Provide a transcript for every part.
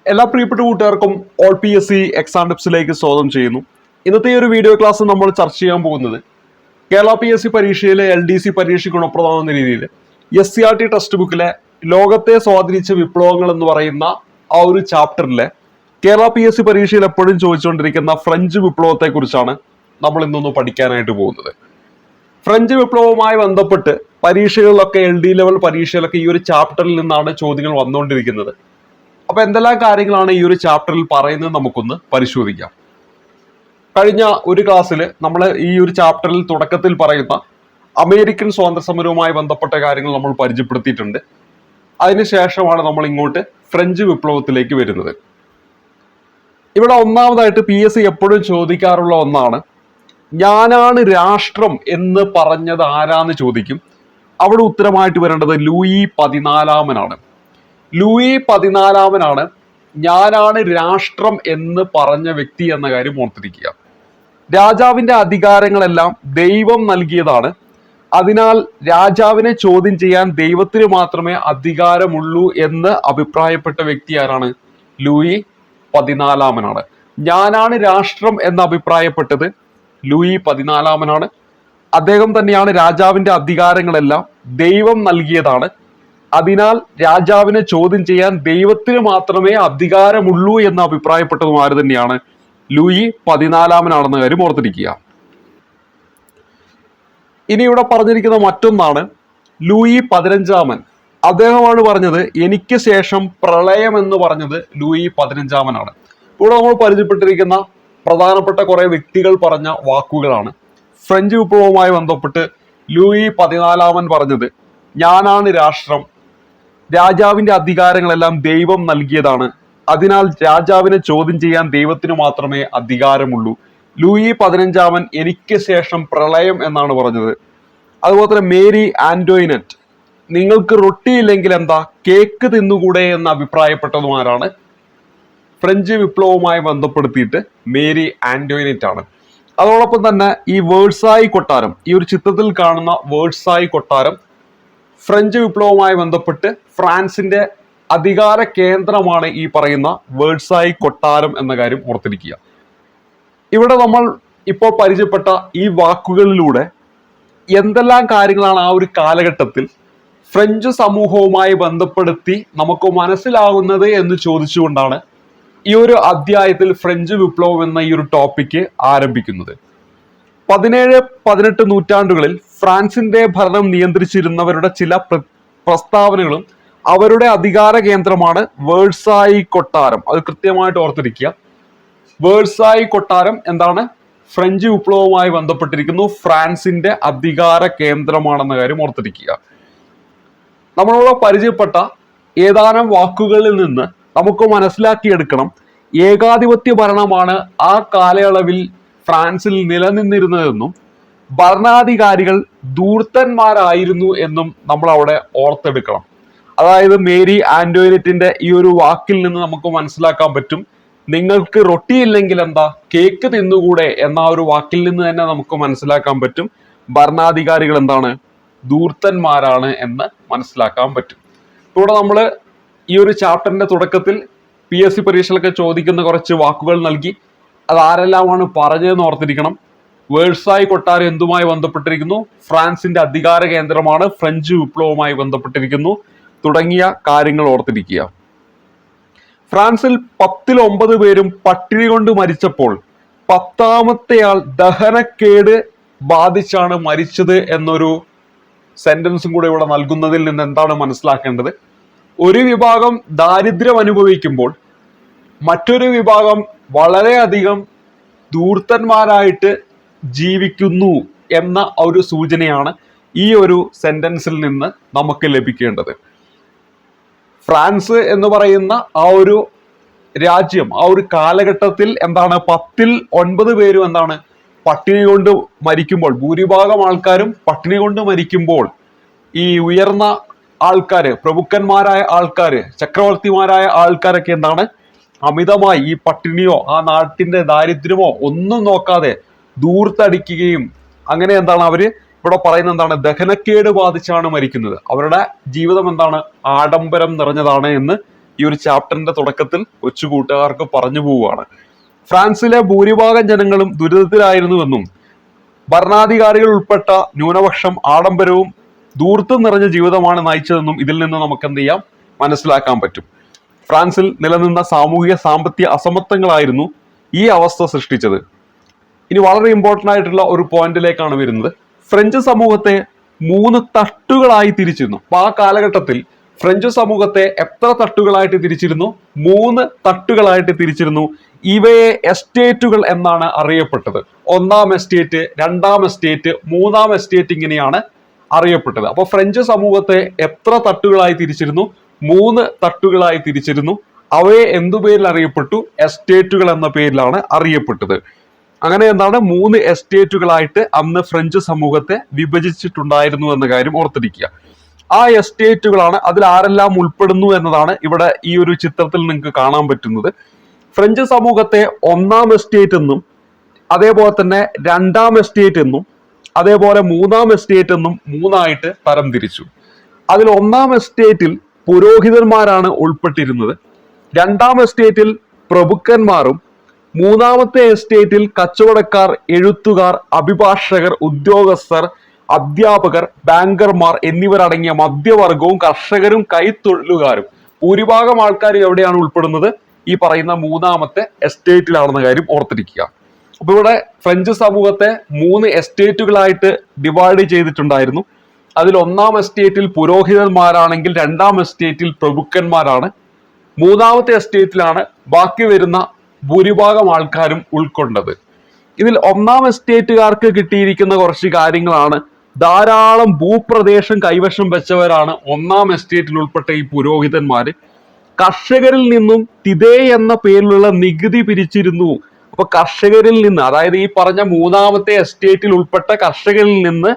എല്ലാ പ്രിയപ്പെട്ട കൂട്ടുകാർക്കും ഓൾ PSC എക്സാം ടിപ്സിലേക്ക് സ്വാഗതം ചെയ്യുന്നു. ഇന്നത്തെ ഈ ഒരു വീഡിയോ ക്ലാസ് നമ്മൾ ചർച്ച ചെയ്യാൻ പോകുന്നത് കേരള PSC പരീക്ഷയിലെ LDC പരീക്ഷയ്ക്ക് ഗുണപ്രദമാകുന്ന രീതിയിൽ SCRT ടെക്സ്റ്റ് ബുക്കിലെ ലോകത്തെ സ്വാധീനിച്ച വിപ്ലവങ്ങൾ എന്ന് പറയുന്ന ആ ഒരു ചാപ്റ്ററിലെ കേരള PSC പരീക്ഷയിൽ എപ്പോഴും ചോദിച്ചുകൊണ്ടിരിക്കുന്ന ഫ്രഞ്ച് വിപ്ലവത്തെ കുറിച്ചാണ് നമ്മൾ ഇന്നൊന്ന് പഠിക്കാനായിട്ട് പോകുന്നത്. ഫ്രഞ്ച് വിപ്ലവവുമായി ബന്ധപ്പെട്ട് പരീക്ഷകളിലൊക്കെ LD ലെവൽ പരീക്ഷയിലൊക്കെ ഈ ഒരു ചാപ്റ്ററിൽ നിന്നാണ് ചോദ്യങ്ങൾ വന്നുകൊണ്ടിരിക്കുന്നത്. അപ്പൊ എന്തെല്ലാം കാര്യങ്ങളാണ് ഈ ഒരു ചാപ്റ്ററിൽ പറയുന്നത് നമുക്കൊന്ന് പരിശോധിക്കാം. കഴിഞ്ഞ ഒരു ക്ലാസ്സിൽ നമ്മൾ ഈ ഒരു ചാപ്റ്ററിൽ തുടക്കത്തിൽ പറയുന്ന അമേരിക്കൻ സ്വാതന്ത്ര്യ സമരവുമായി ബന്ധപ്പെട്ട കാര്യങ്ങൾ നമ്മൾ പരിചയപ്പെടുത്തിയിട്ടുണ്ട്. അതിനുശേഷമാണ് നമ്മൾ ഇങ്ങോട്ട് ഫ്രഞ്ച് വിപ്ലവത്തിലേക്ക് വരുന്നത്. ഇവിടെ ഒന്നാമതായിട്ട് PSC എപ്പോഴും ചോദിക്കാറുള്ള ഒന്നാണ്, ഞാനാണ് രാഷ്ട്രം എന്ന് പറഞ്ഞത് ആരാന്ന് ചോദിക്കും. അവിടെ ഉത്തരമായിട്ട് വരേണ്ടത് ലൂയി 14 ലൂയി 14 ഞാനാണ് രാഷ്ട്രം എന്ന് പറഞ്ഞ വ്യക്തി എന്ന കാര്യം ഓർത്തിരിക്കുക. രാജാവിന്റെ അധികാരങ്ങളെല്ലാം ദൈവം നൽകിയതാണ്. അതിനാൽ രാജാവിനെ ചോദ്യം ചെയ്യാൻ ദൈവത്തിന് മാത്രമേ അധികാരമുള്ളൂ എന്ന് അഭിപ്രായപ്പെട്ട വ്യക്തി ആരാണ്? ലൂയി 14 ഞാനാണ് രാഷ്ട്രം എന്ന് അഭിപ്രായപ്പെട്ടത് ലൂയി 14 അദ്ദേഹം തന്നെയാണ് രാജാവിന്റെ അധികാരങ്ങളെല്ലാം ദൈവം നൽകിയതാണ്. അതിനാൽ രാജാവിനെ ചോദ്യം ചെയ്യാൻ ദൈവത്തിന് മാത്രമേ അധികാരമുള്ളൂ എന്ന് അഭിപ്രായപ്പെട്ടതും ആര് തന്നെയാണ്? ലൂയി 14 കാര്യം ഓർത്തിരിക്കുക. ഇനി ഇവിടെ പറഞ്ഞിരിക്കുന്ന മറ്റൊന്നാണ് ലൂയി 15 അദ്ദേഹമാണ് പറഞ്ഞത് എനിക്ക് ശേഷം പ്രളയം എന്ന് പറഞ്ഞത് ലൂയി 15 ഇവിടെ നമ്മൾ പരിചയപ്പെട്ടിരിക്കുന്ന പ്രധാനപ്പെട്ട കുറെ വ്യക്തികൾ പറഞ്ഞ വാക്കുകളാണ്. ഫ്രഞ്ച് വിപ്ലവവുമായി ബന്ധപ്പെട്ട് ലൂയി 14 പറഞ്ഞത് ഞാനാണ് രാഷ്ട്രം, രാജാവിന്റെ അധികാരങ്ങളെല്ലാം ദൈവം നൽകിയതാണ്. അതിനാൽ രാജാവിനെ ചോദ്യം ചെയ്യാൻ ദൈവത്തിന് മാത്രമേ അധികാരമുള്ളൂ. ലൂയി 15 എനിക്ക് ശേഷം പ്രളയം എന്നാണ് പറഞ്ഞത്. അതുപോലെ തന്നെ മേരി ആന്റോയിനറ്റ് നിങ്ങൾക്ക് റൊട്ടിയില്ലെങ്കിൽ എന്താ കേക്ക് തിന്നുകൂടെ എന്ന് അഭിപ്രായപ്പെട്ടതുമാരാണ്? ഫ്രഞ്ച് വിപ്ലവവുമായി ബന്ധപ്പെടുത്തിയിട്ട് മേരി ആന്റോയിനറ്റ് ആണ്. അതോടൊപ്പം തന്നെ ഈ വേഴ്സായി കൊട്ടാരം, ഈ ഒരു ചിത്രത്തിൽ കാണുന്ന വേഴ്സായി കൊട്ടാരം ഫ്രഞ്ച് വിപ്ലവവുമായി ബന്ധപ്പെട്ട് ഫ്രാൻസിന്റെ അധികാര കേന്ദ്രമാണ് ഈ പറയുന്ന വേഴ്സായി കൊട്ടാരം എന്ന കാര്യം ഓർത്തിരിക്കുക. ഇവിടെ നമ്മൾ ഇപ്പോൾ പരിചയപ്പെട്ട ഈ വാക്കുകളിലൂടെ എന്തെല്ലാം കാര്യങ്ങളാണ് ആ ഒരു കാലഘട്ടത്തിൽ ഫ്രഞ്ച് സമൂഹവുമായി ബന്ധപ്പെടുത്തി നമുക്ക് മനസ്സിലാകുന്നത് എന്ന് ചോദിച്ചുകൊണ്ടാണ് ഈ ഒരു അധ്യായത്തിൽ ഫ്രഞ്ച് വിപ്ലവം എന്ന ഈ ഒരു ടോപ്പിക്ക് ആരംഭിക്കുന്നത്. 17-18 നൂറ്റാണ്ടുകളിൽ ഫ്രാൻസിന്റെ ഭരണം നിയന്ത്രിച്ചിരുന്നവരുടെ ചില പ്രസ്താവനകളും അവരുടെ അധികാര കേന്ദ്രമാണ് വേഴ്സായി കൊട്ടാരം. അത് കൃത്യമായിട്ട് ഓർത്തിരിക്കുക. വേഴ്സായി കൊട്ടാരം എന്താണ്? ഫ്രഞ്ച് വിപ്ലവവുമായി ബന്ധപ്പെട്ടിരിക്കുന്നു, ഫ്രാൻസിന്റെ അധികാര കേന്ദ്രമാണെന്ന കാര്യം ഓർത്തിരിക്കുക. നമ്മളോട് പരിചയപ്പെട്ട ഏതാനും വാക്കുകളിൽ നിന്ന് നമുക്ക് മനസ്സിലാക്കിയെടുക്കണം, ഏകാധിപത്യ ഭരണമാണ് ആ കാലയളവിൽ ഫ്രാൻസിൽ നിലനിന്നിരുന്നതെന്നും ഭരണാധികാരികൾ ധൂർത്തന്മാരായിരുന്നു എന്നും നമ്മൾ അവിടെ ഓർത്തെടുക്കണം. അതായത് മേരി ആന്റോയിനറ്റിന്റെ ഈ ഒരു വാക്കിൽ നിന്ന് നമുക്ക് മനസ്സിലാക്കാൻ പറ്റും, നിങ്ങൾക്ക് റൊട്ടിയില്ലെങ്കിൽ എന്താ കേക്ക് തിന്നുകൂടെ എന്ന ഒരു വാക്കിൽ നിന്ന് തന്നെ നമുക്ക് മനസ്സിലാക്കാൻ പറ്റും ഭരണാധികാരികൾ എന്താണ്? ധൂർത്തന്മാരാണ് എന്ന് മനസ്സിലാക്കാൻ പറ്റും. ഇവിടെ നമ്മൾ ഈ ഒരു ചാപ്റ്ററിന്റെ തുടക്കത്തിൽ PSC പരീക്ഷകളൊക്കെ ചോദിക്കുന്ന കുറച്ച് വാക്കുകൾ നൽകി. അത് ആരെല്ലാമാണ് പറഞ്ഞതെന്ന് ഓർത്തിരിക്കണം. വേഴ്സായി കൊട്ടാരം എന്തുമായി ബന്ധപ്പെട്ടിരിക്കുന്നു? ഫ്രാൻസിന്റെ അധികാര കേന്ദ്രമാണ്, ഫ്രഞ്ച് വിപ്ലവവുമായി ബന്ധപ്പെട്ടിരിക്കുന്നു തുടങ്ങിയ കാര്യങ്ങൾ ഓർത്തിരിക്കുക. ഫ്രാൻസിൽ 10-9 പേരും പട്ടിണി കൊണ്ട് മരിച്ചപ്പോൾ 10ാമത്തെ ആൾ ദഹനക്കേട് ബാധിച്ചാണ് മരിച്ചത് എന്നൊരു സെന്റൻസും കൂടെ ഇവിടെ നൽകുന്നതിൽ നിന്ന് എന്താണ് മനസ്സിലാക്കേണ്ടത്? ഒരു വിഭാഗം ദാരിദ്ര്യം അനുഭവിക്കുമ്പോൾ മറ്റൊരു വിഭാഗം വളരെയധികം ധൂർത്തന്മാരായിട്ട് ജീവിക്കുന്നു എന്ന ഒരു സൂചനയാണ് ഈ ഒരു സെന്റൻസിൽ നിന്ന് നമുക്ക് ലഭിക്കേണ്ടത്. ഫ്രാൻസ് എന്ന് പറയുന്ന ആ ഒരു രാജ്യം ആ ഒരു കാലഘട്ടത്തിൽ എന്താണ് 10-9 പേരും എന്താണ് പട്ടിണി കൊണ്ട് മരിക്കുമ്പോൾ, ഭൂരിഭാഗം ആൾക്കാരും പട്ടിണി കൊണ്ട് മരിക്കുമ്പോൾ ഈ ഉയർന്ന ആൾക്കാര്, പ്രഭുക്കന്മാരായ ആൾക്കാര്, ചക്രവർത്തിമാരായ ആൾക്കാരൊക്കെ എന്താണ് അമിതമായി ഈ പട്ടിണിയോ ആ നാട്ടിന്റെ ദാരിദ്ര്യമോ ഒന്നും നോക്കാതെ ധൂർത്തടിക്കുകയും അങ്ങനെ എന്താണ് അവര് ഇവിടെ പറയുന്നത് എന്താണ്? ദഹനക്കേട് ബാധിച്ചാണ് മരിക്കുന്നത്. അവരുടെ ജീവിതം എന്താണ്? ആഡംബരം നിറഞ്ഞതാണ് എന്ന് ഈ ഒരു ചാപ്റ്ററിന്റെ തുടക്കത്തിൽ കൊച്ചു കൂട്ടുകാർക്ക് പറഞ്ഞു പോവുകയാണ്. ഫ്രാൻസിലെ ഭൂരിഭാഗം ജനങ്ങളും ദുരിതത്തിലായിരുന്നുവെന്നും ഭരണാധികാരികൾ ഉൾപ്പെട്ട ന്യൂനപക്ഷം ആഡംബരവും ധൂർത്തും നിറഞ്ഞ ജീവിതമാണ് നയിച്ചതെന്നും ഇതിൽ നിന്ന് നമുക്ക് എന്ത് ചെയ്യാം, മനസ്സിലാക്കാൻ പറ്റും. ഫ്രാൻസിൽ നിലനിന്ന സാമൂഹിക സാമ്പത്തിക അസമത്വങ്ങളായിരുന്നു ഈ അവസ്ഥ സൃഷ്ടിച്ചത്. ഇനി വളരെ ഇമ്പോർട്ടന്റ് ആയിട്ടുള്ള ഒരു പോയിന്റിലേക്കാണ് വരുന്നത്. ഫ്രഞ്ച് സമൂഹത്തെ 3 തട്ടുകളായി തിരിച്ചിരുന്നു. അപ്പൊ ആ കാലഘട്ടത്തിൽ ഫ്രഞ്ച് സമൂഹത്തെ എത്ര തട്ടുകളായിട്ട് തിരിച്ചിരുന്നു? 3 തട്ടുകളായിട്ട് തിരിച്ചിരുന്നു. ഇവയെ എസ്റ്റേറ്റുകൾ എന്നാണ് അറിയപ്പെട്ടത്. 1-ാം എസ്റ്റേറ്റ്, 2-ാം എസ്റ്റേറ്റ്, 3-ാം എസ്റ്റേറ്റ് ഇങ്ങനെയാണ് അറിയപ്പെട്ടത്. അപ്പൊ ഫ്രഞ്ച് സമൂഹത്തെ എത്ര തട്ടുകളായി തിരിച്ചിരുന്നു? 3 തട്ടുകളായി തിരിച്ചിരുന്നു. അവയെ എന്തു പേരിൽ അറിയപ്പെട്ടു? എസ്റ്റേറ്റുകൾ എന്ന പേരിലാണ് അറിയപ്പെട്ടത്. അങ്ങനെ എന്താണ് 3 എസ്റ്റേറ്റുകളായിട്ട് അന്ന് ഫ്രഞ്ച് സമൂഹത്തെ വിഭജിച്ചിട്ടുണ്ടായിരുന്നു എന്ന കാര്യം ഓർത്തിരിക്കുക. ആ എസ്റ്റേറ്റുകളാണ്, അതിൽ ആരെല്ലാം ഉൾപ്പെടുന്നു എന്നതാണ് ഇവിടെ ഈ ഒരു ചിത്രത്തിൽ നിങ്ങൾക്ക് കാണാൻ പറ്റുന്നത്. ഫ്രഞ്ച് സമൂഹത്തെ 1-ാം എസ്റ്റേറ്റ് എന്നും അതേപോലെ തന്നെ 2-ാം എസ്റ്റേറ്റ് എന്നും അതേപോലെ 3-ാം എസ്റ്റേറ്റ് എന്നും 3ആയിട്ട് തരംതിരിച്ചു. അതിൽ 1-ാം എസ്റ്റേറ്റിൽ പുരോഹിതന്മാരാണ് ഉൾപ്പെട്ടിരുന്നത്. 2-ാം എസ്റ്റേറ്റിൽ പ്രഭുക്കന്മാരും 3-ാമത്തെ എസ്റ്റേറ്റിൽ കച്ചവടക്കാർ, എഴുത്തുകാർ, അഭിഭാഷകർ, ഉദ്യോഗസ്ഥർ, അധ്യാപകർ, ബാങ്കർമാർ എന്നിവരടങ്ങിയ മധ്യവർഗവും കർഷകരും കൈത്തൊഴിലുകാരും. ഭൂരിഭാഗം ആൾക്കാർ എവിടെയാണ് ഉൾപ്പെടുന്നത്? ഈ പറയുന്ന 3-ാമത്തെ എസ്റ്റേറ്റിലാണെന്ന കാര്യം ഓർത്തിരിക്കുക. അപ്പൊ ഇവിടെ ഫ്രഞ്ച് സമൂഹത്തെ 3 എസ്റ്റേറ്റുകളായിട്ട് ഡിവൈഡ് ചെയ്തിട്ടുണ്ടായിരുന്നു. അതിൽ 1-ാം എസ്റ്റേറ്റിൽ പുരോഹിതന്മാരാണെങ്കിൽ 2-ാം എസ്റ്റേറ്റിൽ പ്രഭുക്കന്മാരാണ്, 3-ാമത്തെ എസ്റ്റേറ്റിലാണ് ബാക്കി വരുന്ന ഭൂരിഭാഗം ആൾക്കാരും ഉൾക്കൊണ്ടത്. ഇതിൽ 1-ാം എസ്റ്റേറ്റുകാർക്ക് കിട്ടിയിരിക്കുന്ന കുറച്ച് കാര്യങ്ങളാണ്. ധാരാളം ഭൂപ്രദേശം കൈവശം വെച്ചവരാണ് 1-ാം എസ്റ്റേറ്റിൽ ഉൾപ്പെട്ട ഈ പുരോഹിതന്മാര്. കർഷകരിൽ നിന്നും തിതേ എന്ന പേരിലുള്ള നികുതി പിരിച്ചിരുന്നു. അപ്പൊ കർഷകരിൽ നിന്ന്, അതായത് ഈ പറഞ്ഞ 3-ാമത്തെ എസ്റ്റേറ്റിൽ ഉൾപ്പെട്ട കർഷകരിൽ നിന്ന്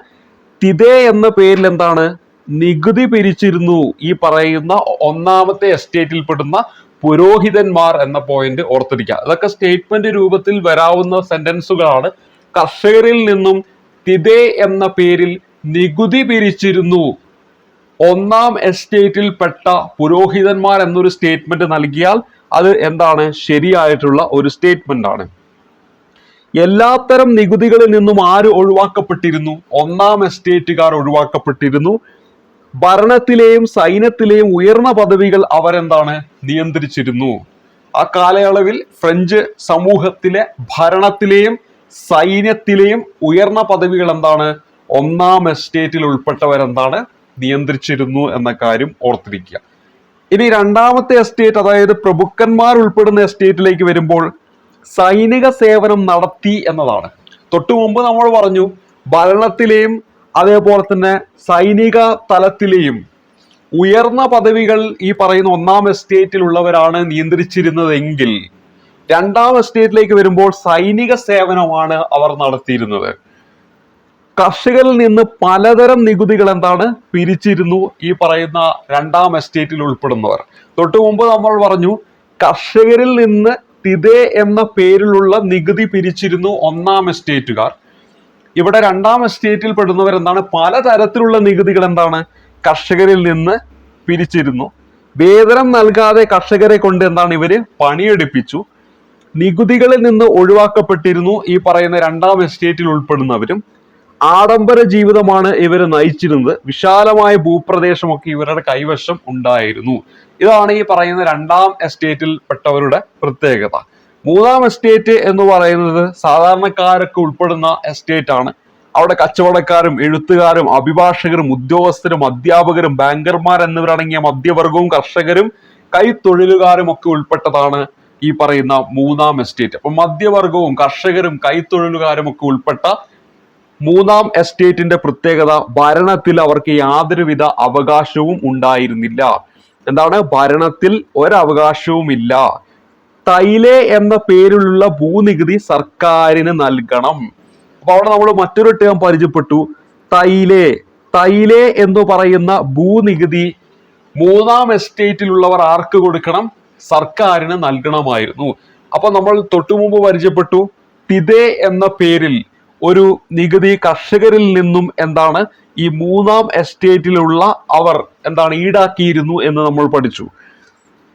തിതേ എന്ന പേരിൽ എന്താണ്, നികുതി പിരിച്ചിരുന്നു ഈ പറയുന്ന 1-ാമത്തെ എസ്റ്റേറ്റിൽ പെടുന്ന പുരോഹിതന്മാർ എന്ന പോയിന്റ് ഓർത്തിരിക്കുക. അതൊക്കെ സ്റ്റേറ്റ്മെന്റ് രൂപത്തിൽ വരാവുന്ന സെന്റൻസുകളാണ്. കർഷകരിൽ നിന്നും തിതേ എന്ന പേരിൽ നികുതി പിരിച്ചിരുന്നു. 1-ാം എസ്റ്റേറ്റിൽ പെട്ട പുരോഹിതന്മാർ എന്നൊരു സ്റ്റേറ്റ്മെന്റ് നൽകിയാൽ അത് എന്താണ്, ശരിയായിട്ടുള്ള ഒരു സ്റ്റേറ്റ്മെന്റ് ആണ്. എല്ലാത്തരം നികുതികളിൽ നിന്നും ആര് ഒഴിവാക്കപ്പെട്ടിരുന്നു? 1-ാം എസ്റ്റേറ്റുകാർ ഒഴിവാക്കപ്പെട്ടിരുന്നു. ഭരണത്തിലെയും സൈന്യത്തിലെയും ഉയർന്ന പദവികൾ അവരെന്താണ്, നിയന്ത്രിച്ചിരുന്നു. ആ കാലയളവിൽ ഫ്രഞ്ച് സമൂഹത്തിലെ ഭരണത്തിലെയും സൈന്യത്തിലെയും ഉയർന്ന പദവികൾ എന്താണ്, 1-ാം എസ്റ്റേറ്റിൽ ഉൾപ്പെട്ടവരെന്താണ്, നിയന്ത്രിച്ചിരുന്നു എന്ന കാര്യം ഓർത്തിരിക്കുക. ഇനി 2-ാമത്തെ എസ്റ്റേറ്റ്, അതായത് പ്രഭുക്കന്മാർ ഉൾപ്പെടുന്ന എസ്റ്റേറ്റിലേക്ക് വരുമ്പോൾ സൈനിക സേവനം നടത്തി എന്നതാണ്. തൊട്ടു മുമ്പ് നമ്മൾ പറഞ്ഞു ഭരണത്തിലെയും അതേപോലെ തന്നെ സൈനിക തലത്തിലെയും ഉയർന്ന പദവികൾ ഈ പറയുന്ന 1-ാം എസ്റ്റേറ്റിലുള്ളവരാണ് നിയന്ത്രിച്ചിരുന്നതെങ്കിൽ 2-ാം എസ്റ്റേറ്റിലേക്ക് വരുമ്പോൾ സൈനിക സേവനമാണ് അവർ നടത്തിയിരുന്നത്. കർഷകരിൽ നിന്ന് പലതരം നികുതികൾ എന്താണ്, പിരിച്ചിരുന്നു ഈ പറയുന്ന 2-ാം എസ്റ്റേറ്റിൽ ഉൾപ്പെടുന്നവർ. തൊട്ടു മുമ്പ് നമ്മൾ പറഞ്ഞു കർഷകരിൽ നിന്ന് തിതേ എന്ന പേരിലുള്ള നികുതി പിരിച്ചിരുന്നു 1-ാം എസ്റ്റേറ്റുകാർ. ഇവിടെ 2-ാം എസ്റ്റേറ്റിൽ പെടുന്നവർ എന്താണ്, പലതരത്തിലുള്ള നികുതികൾ എന്താണ്, കർഷകരിൽ നിന്ന് പിരിച്ചിരുന്നു. വേതനം നൽകാതെ കർഷകരെ കൊണ്ട് എന്താണ്, ഇവര് പണിയെടുപ്പിച്ചു. നികുതികളിൽ നിന്ന് ഒഴിവാക്കപ്പെട്ടിരുന്നു ഈ പറയുന്ന 2-ാം എസ്റ്റേറ്റിൽ ഉൾപ്പെടുന്നവരും. ആഡംബര ജീവിതമാണ് ഇവർ നയിച്ചിരുന്നത്. വിശാലമായ ഭൂപ്രദേശമൊക്കെ ഇവരുടെ കൈവശം ഉണ്ടായിരുന്നു. ഇതാണ് ഈ പറയുന്ന 2-ാം എസ്റ്റേറ്റിൽ പെട്ടവരുടെ പ്രത്യേകത. 3-ാം എസ്റ്റേറ്റ് എന്ന് പറയുന്നത് സാധാരണക്കാരൊക്കെ ഉൾപ്പെടുന്ന എസ്റ്റേറ്റ് ആണ്. അവിടെ കച്ചവടക്കാരും, എഴുത്തുകാരും, അഭിഭാഷകരും, ഉദ്യോഗസ്ഥരും, അധ്യാപകരും, ബാങ്കർമാർ എന്നിവരടങ്ങിയ മധ്യവർഗവും കർഷകരും കൈത്തൊഴിലുകാരും ഒക്കെ ഉൾപ്പെട്ടതാണ് ഈ പറയുന്ന 3-ാം എസ്റ്റേറ്റ്. അപ്പൊ മധ്യവർഗവും കർഷകരും കൈത്തൊഴിലുകാരും ഒക്കെ ഉൾപ്പെട്ട 3-ാം എസ്റ്റേറ്റിന്റെ പ്രത്യേകത, ഭരണത്തിൽ അവർക്ക് യാതൊരുവിധ അവകാശവും ഉണ്ടായിരുന്നില്ല. എന്താണ്, ഭരണത്തിൽ ഒരവകാശവും ഇല്ല. തൈലേ എന്ന പേരിലുള്ള ഭൂനികുതി സർക്കാരിന് നൽകണം. അപ്പൊ അവിടെ നമ്മൾ മറ്റൊരു ടേം പരിചയപ്പെട്ടു, തൈലേ. തൈലേ എന്ന് പറയുന്ന ഭൂനികുതി 3-ാം എസ്റ്റേറ്റിലുള്ളവർ ആർക്ക് കൊടുക്കണം? സർക്കാരിന് നൽകണമായിരുന്നു. അപ്പൊ നമ്മൾ തൊട്ടുമുമ്പ് പരിചയപ്പെട്ടു തിതേ എന്ന പേരിൽ ഒരു നികുതി കർഷകരിൽ നിന്നും എന്താണ്, ഈ 3-ാം എസ്റ്റേറ്റിലുള്ള അവർ എന്താണ് ഈടാക്കിയിരുന്നു എന്ന് നമ്മൾ പഠിച്ചു.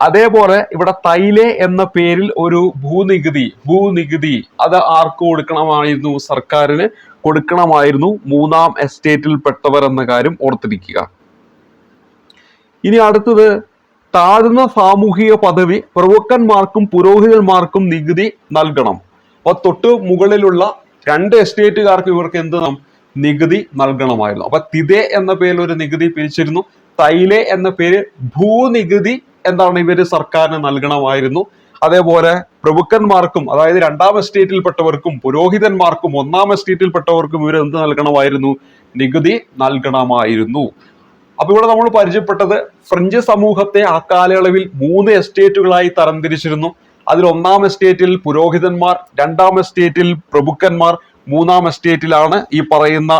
അതേപോലെ ഇവിടെ തൈലെ എന്ന പേരിൽ ഒരു ഭൂനികുതി അത് ആർക്ക് കൊടുക്കണമായിരുന്നു? സർക്കാരിന് കൊടുക്കണമായിരുന്നു, മൂന്നാം എസ്റ്റേറ്റിൽ പെട്ടവർ എന്ന കാര്യം ഓർത്തിരിക്കുക. ഇനി അടുത്തത്, താഴ്ന്ന സാമൂഹിക പദവി പ്രഭുക്കന്മാർക്കും പുരോഹിതന്മാർക്കും നികുതി നൽകണം. അപ്പൊ തൊട്ട് മുകളിലുള്ള 2 എസ്റ്റേറ്റുകാർക്ക് ഇവർക്ക് എന്ത് നികുതി നൽകണമായിരുന്നു. അപ്പൊ തിതെ എന്ന പേരിൽ ഒരു നികുതി പിരിച്ചിരുന്നു. തൈലെ എന്ന പേര് ഭൂനികുതി ഇവര് സർക്കാരിന് നൽകണമായിരുന്നു. അതേപോലെ പ്രഭുക്കന്മാർക്കും, അതായത് 2ാം എസ്റ്റേറ്റിൽപ്പെട്ടവർക്കും പുരോഹിതന്മാർക്കും 1ാം എസ്റ്റേറ്റിൽപ്പെട്ടവർക്കും ഇവർ എന്ത് നൽകണമായിരുന്നു? നികുതി നൽകണമായിരുന്നു. അപ്പൊ ഇവിടെ നമ്മൾ പരിചയപ്പെട്ടത് ഫ്രഞ്ച് സമൂഹത്തെ ആ കാലയളവിൽ 3 എസ്റ്റേറ്റുകളായി തരംതിരിച്ചിരുന്നു. അതിൽ 1ാം എസ്റ്റേറ്റിൽ പുരോഹിതന്മാർ, 2ാം എസ്റ്റേറ്റിൽ പ്രഭുക്കന്മാർ, 3ാം എസ്റ്റേറ്റിലാണ് ഈ പറയുന്ന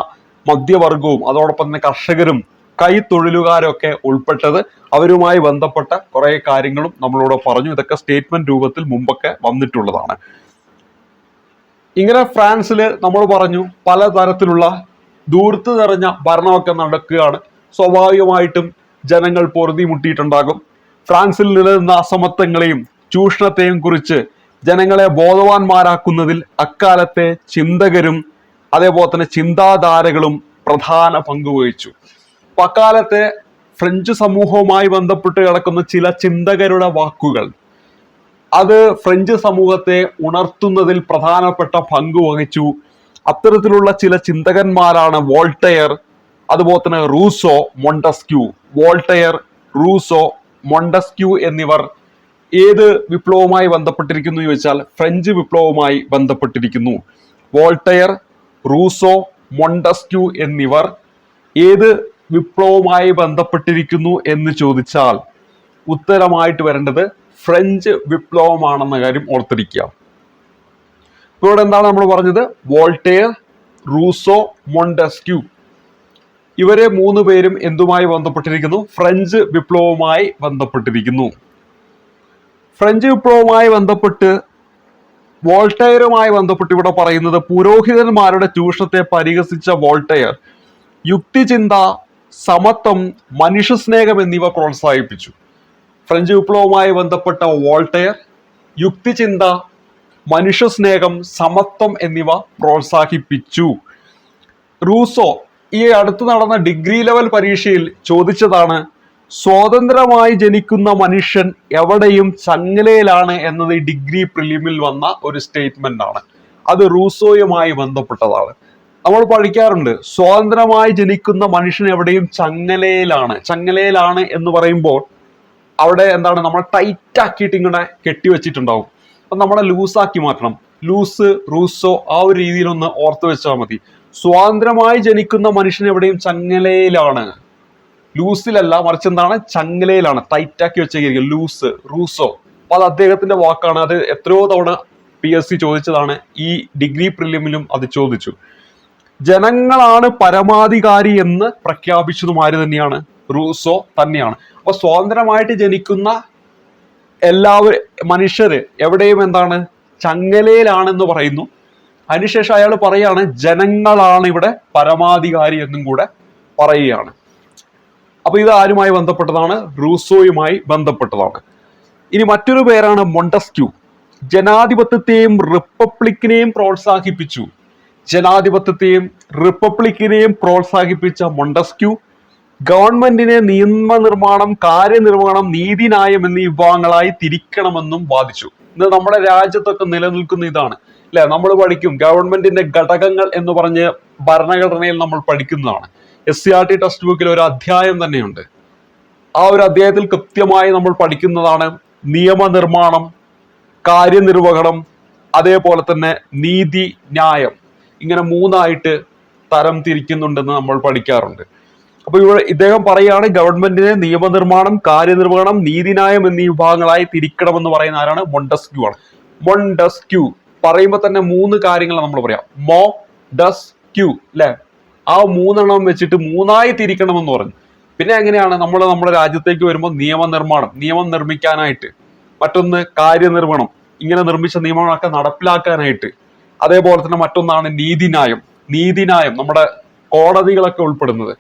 മധ്യവർഗവും അതോടൊപ്പം തന്നെ കർഷകരും കൈത്തൊഴിലുകാരൊക്കെ ഉൾപ്പെട്ടത്. അവരുമായി ബന്ധപ്പെട്ട കുറെ കാര്യങ്ങളും നമ്മളോട് പറഞ്ഞു. ഇതൊക്കെ സ്റ്റേറ്റ്മെന്റ് രൂപത്തിൽ മുമ്പൊക്കെ വന്നിട്ടുള്ളതാണ്. ഇങ്ങനെ ഫ്രാൻസിൽ നമ്മൾ പറഞ്ഞു പലതരത്തിലുള്ള ധൂർത്ത് നിറഞ്ഞ ഭരണമൊക്കെ നടക്കുകയാണ്. സ്വാഭാവികമായിട്ടും ജനങ്ങൾ പൊറുതിമുട്ടിയിട്ടുണ്ടാകും. ഫ്രാൻസിൽ നിലനിന്ന അസമത്വങ്ങളെയും ചൂഷണത്തെയും കുറിച്ച് ജനങ്ങളെ ബോധവാന്മാരാക്കുന്നതിൽ അക്കാലത്തെ ചിന്തകരും അതേപോലെ തന്നെ ചിന്താധാരകളും പ്രധാന പങ്കുവഹിച്ചു. അപ്പൊ അക്കാലത്തെ ഫ്രഞ്ച് സമൂഹവുമായി ബന്ധപ്പെട്ട് കിടക്കുന്ന ചില ചിന്തകരുടെ വാക്കുകൾ അത് ഫ്രഞ്ച് സമൂഹത്തെ ഉണർത്തുന്നതിൽ പ്രധാനപ്പെട്ട പങ്ക് വഹിച്ചു. അത്തരത്തിലുള്ള ചില ചിന്തകന്മാരാണ് വോൾട്ടയർ, അതുപോലെ തന്നെ Rousseau, Montesquieu. Voltaire, Rousseau, Montesquieu എന്നിവർ ഏത് വിപ്ലവവുമായി ബന്ധപ്പെട്ടിരിക്കുന്നു എന്ന് ചോദിച്ചാൽ ഫ്രഞ്ച് വിപ്ലവവുമായി ബന്ധപ്പെട്ടിരിക്കുന്നു. വോൾട്ടയർ, റൂസോ, മൊണ്ടസ്ക്യൂ എന്നിവർ ഏത് വിപ്ലവവുമായി ബന്ധപ്പെട്ടിരിക്കുന്നു എന്ന് ചോദിച്ചാൽ ഉത്തരമായിട്ട് വരേണ്ടത് ഫ്രഞ്ച് വിപ്ലവമാണെന്ന കാര്യം ഓർത്തിരിക്കുക. ഇവിടെ എന്താണ് നമ്മൾ പറഞ്ഞത്? വോൾട്ടയർ, റൂസോ, മൊണ്ടസ്ക്യൂ ഇവരെ 3 പേരും എന്തുമായി ബന്ധപ്പെട്ടിരിക്കുന്നു? ഫ്രഞ്ച് വിപ്ലവവുമായി ബന്ധപ്പെട്ടിരിക്കുന്നു. ഫ്രഞ്ച് വിപ്ലവവുമായി ബന്ധപ്പെട്ട് വോൾട്ടയറുമായി ബന്ധപ്പെട്ട് ഇവിടെ പറയുന്നത് പുരോഹിതന്മാരുടെ ചൂഷണത്തെ പരിഹസിച്ച വോൾട്ടയർ യുക്തിചിന്ത, സമത്വം, മനുഷ്യസ്നേഹം എന്നിവ പ്രോത്സാഹിപ്പിച്ചു. ഫ്രഞ്ച് വിപ്ലവവുമായി ബന്ധപ്പെട്ട വോൾട്ടയർ യുക്തിചിന്ത, മനുഷ്യസ്നേഹം, സമത്വം എന്നിവ പ്രോത്സാഹിപ്പിച്ചു. റൂസോ ഈ അടുത്ത് നടന്ന ഡിഗ്രി ലെവൽ പരീക്ഷയിൽ ചോദിച്ചതാണ്, സ്വതന്ത്രമായി ജനിക്കുന്ന മനുഷ്യൻ എവിടെയും ചങ്ങലയിലാണ് എന്നത് ഡിഗ്രി പ്രിലിമിൽ വന്ന ഒരു സ്റ്റേറ്റ്മെന്റ് ആണ്. അത് റൂസോയുമായി ബന്ധപ്പെട്ടതാണ്. നമ്മൾ പഠിക്കാറുണ്ട്, സ്വതന്ത്രമായി ജനിക്കുന്ന മനുഷ്യൻ എവിടെയും ചങ്ങലയിലാണ് എന്ന് പറയുമ്പോൾ അവിടെ എന്താണ്, നമ്മൾ ടൈറ്റ് ആക്കിയിട്ട് ഇങ്ങനെ കെട്ടിവെച്ചിട്ടുണ്ടാവും. അപ്പൊ നമ്മളെ ലൂസാക്കി മാറ്റണം. ലൂസ്, റൂസോ ആ ഒരു രീതിയിലൊന്ന് ഓർത്ത് വെച്ചാൽ മതി. സ്വാതന്ത്ര്യമായി ജനിക്കുന്ന മനുഷ്യൻ എവിടെയും ചങ്ങലയിലാണ്, ലൂസിലല്ല, മറിച്ച് എന്താണ്, ചങ്ങലയിലാണ്, ടൈറ്റാക്കി വെച്ചേക്കും. Loose, Rousseau. അപ്പൊ അത് അദ്ദേഹത്തിന്റെ വാക്കാണ്. അത് എത്രയോ തവണ PSC ചോദിച്ചതാണ്. ഈ ഡിഗ്രി പ്രിലിമിലും അത് ചോദിച്ചു. ജനങ്ങളാണ് പരമാധികാരി എന്ന് പ്രഖ്യാപിച്ചതും ആര് തന്നെയാണ്? റൂസോ തന്നെയാണ്. അപ്പൊ സ്വതന്ത്രമായിട്ട് ജനിക്കുന്ന എല്ലാവരും മനുഷ്യര് എവിടെയും എന്താണ്, ചങ്ങലയിലാണെന്ന് പറയുന്നു. അതിനുശേഷം അയാൾ പറയാണ് ജനങ്ങളാണ് ഇവിടെ പരമാധികാരി എന്നും കൂടെ പറയുകയാണ്. അപ്പൊ ഇത് ആരുമായി ബന്ധപ്പെട്ടതാണ്? റൂസോയുമായി ബന്ധപ്പെട്ടതാണ്. ഇനി മറ്റൊരു പേരാണ് മൊണ്ടസ്ക്യൂ. ജനാധിപത്യത്തെയും റിപ്പബ്ലിക്കിനെയും പ്രോത്സാഹിപ്പിച്ചു. ജനാധിപത്യത്തെയും റിപ്പബ്ലിക്കിനെയും പ്രോത്സാഹിപ്പിച്ച മൊണ്ടസ്ക്യൂ ഗവൺമെന്റിനെ നിയമനിർമ്മാണം, കാര്യനിർവഹണം, നീതിന്യായം എന്നീ വിഭാഗങ്ങളായി തിരിക്കണമെന്നും വാദിച്ചു. ഇത് നമ്മുടെ രാജ്യത്തൊക്കെ നിലനിൽക്കുന്ന ഇതാണ് അല്ലെ. നമ്മൾ പഠിക്കും ഗവൺമെന്റിന്റെ ഘടകങ്ങൾ എന്ന് പറഞ്ഞ് ഭരണഘടനയിൽ നമ്മൾ പഠിക്കുന്നതാണ്. SCRT ടെക്സ്റ്റ് ബുക്കിൽ ഒരു അധ്യായം തന്നെയുണ്ട്. ആ ഒരു അധ്യായത്തിൽ കൃത്യമായി നമ്മൾ പഠിക്കുന്നതാണ് നിയമനിർമ്മാണം, കാര്യനിർവഹണം, അതേപോലെ തന്നെ നീതി, ന്യായം. ഇങ്ങനെ 3ആയിട്ട് തരം തിരിക്കുന്നുണ്ടെന്ന് നമ്മൾ പഠിക്കാറുണ്ട്. അപ്പൊ ഇവിടെ ഇദ്ദേഹം പറയാണ് ഗവൺമെന്റിനെ നിയമനിർമ്മാണം, കാര്യനിർവഹണം, നീതിന്യായം എന്നീ വിഭാഗങ്ങളായി തിരിക്കണമെന്ന് പറയുന്ന ആരാണ്? മൊണ്ടസ്ക്യൂ ആണ്. മൊണ്ടസ്ക്യൂ പറയുമ്പോൾ തന്നെ 3 കാര്യങ്ങൾ നമ്മൾ പറയാം. മോ ഡസ് ക്യൂ അല്ലെ. ആ 3 വെച്ചിട്ട് 3ആയി തിരിക്കണമെന്ന് പറഞ്ഞു. പിന്നെ എങ്ങനെയാണ് നമ്മുടെ രാജ്യത്തേക്ക് വരുമ്പോൾ നിയമനിർമ്മാണം, നിയമം നിർമ്മിക്കാനായിട്ട്, മറ്റൊന്ന് കാര്യനിർവഹണം, ഇങ്ങനെ നിർമ്മിച്ച നിയമങ്ങളൊക്കെ നടപ്പിലാക്കാനായിട്ട്, അതേപോലെ തന്നെ മറ്റൊന്നാണ് നീതിന്യായം. നീതിന്യായം നമ്മുടെ കോടതികളൊക്കെ ഉൾപ്പെടുന്നത്.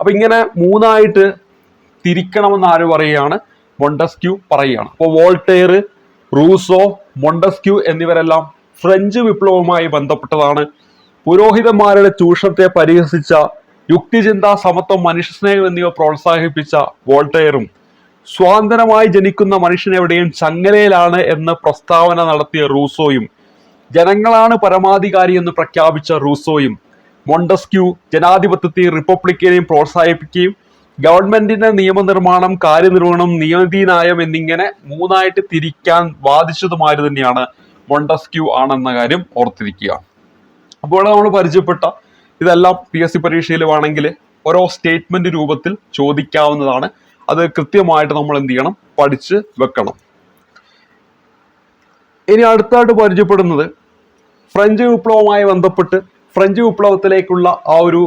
അപ്പൊ ഇങ്ങനെ 3ആയിട്ട് തിരിക്കണമെന്ന് ആര് പറയുകയാണ്? മൊണ്ടസ്ക്യൂ പറയുകയാണ്. അപ്പോൾ വോൾട്ടയർ, റൂസോ, മൊണ്ടസ്ക്യൂ എന്നിവരെല്ലാം ഫ്രഞ്ച് വിപ്ലവവുമായി ബന്ധപ്പെട്ടതാണ്. പുരോഹിതന്മാരുടെ ചൂഷണത്തെ പരിഹസിച്ച യുക്തിചിന്ത, സമത്വം, മനുഷ്യസ്നേഹം എന്നിവ പ്രോത്സാഹിപ്പിച്ച വോൾട്ടയറും സ്വാതന്ത്ര്യമായി ജനിക്കുന്ന മനുഷ്യനെവിടെയും ചങ്ങലയിലാണ് എന്ന് പ്രസ്താവന നടത്തിയ റൂസോയും, ജനങ്ങളാണ് പരമാധികാരി എന്ന് പ്രഖ്യാപിച്ച റൂസോയും, മൊണ്ടസ്ക്യൂ ജനാധിപത്യത്തെയും റിപ്പബ്ലിക്കിനെയും പ്രോത്സാഹിപ്പിക്കുകയും ഗവൺമെന്റിന്റെ നിയമനിർമ്മാണം, കാര്യനിർവഹണം, നീതിന്യായം എന്നിങ്ങനെ മൂന്നായിട്ട് തിരിക്കാൻ വാദിച്ചതുമാര് തന്നെയാണ് മൊണ്ടസ്ക്യൂ ആണെന്ന കാര്യം ഓർത്തിരിക്കുക. അപ്പോൾ നമ്മൾ പരിചയപ്പെട്ട ഇതെല്ലാം PSC പരീക്ഷയിൽ വേണമെങ്കിൽ ഓരോ സ്റ്റേറ്റ്മെന്റ് രൂപത്തിൽ ചോദിക്കാവുന്നതാണ്. അത് കൃത്യമായിട്ട് നമ്മൾ എന്ത് ചെയ്യണം, പഠിച്ച് വെക്കണം. ഇനി അടുത്തായിട്ട് പരിചയപ്പെടുന്നത് ഫ്രഞ്ച് വിപ്ലവവുമായി ബന്ധപ്പെട്ട് ഫ്രഞ്ച് വിപ്ലവത്തിലേക്കുള്ള ആ ഒരു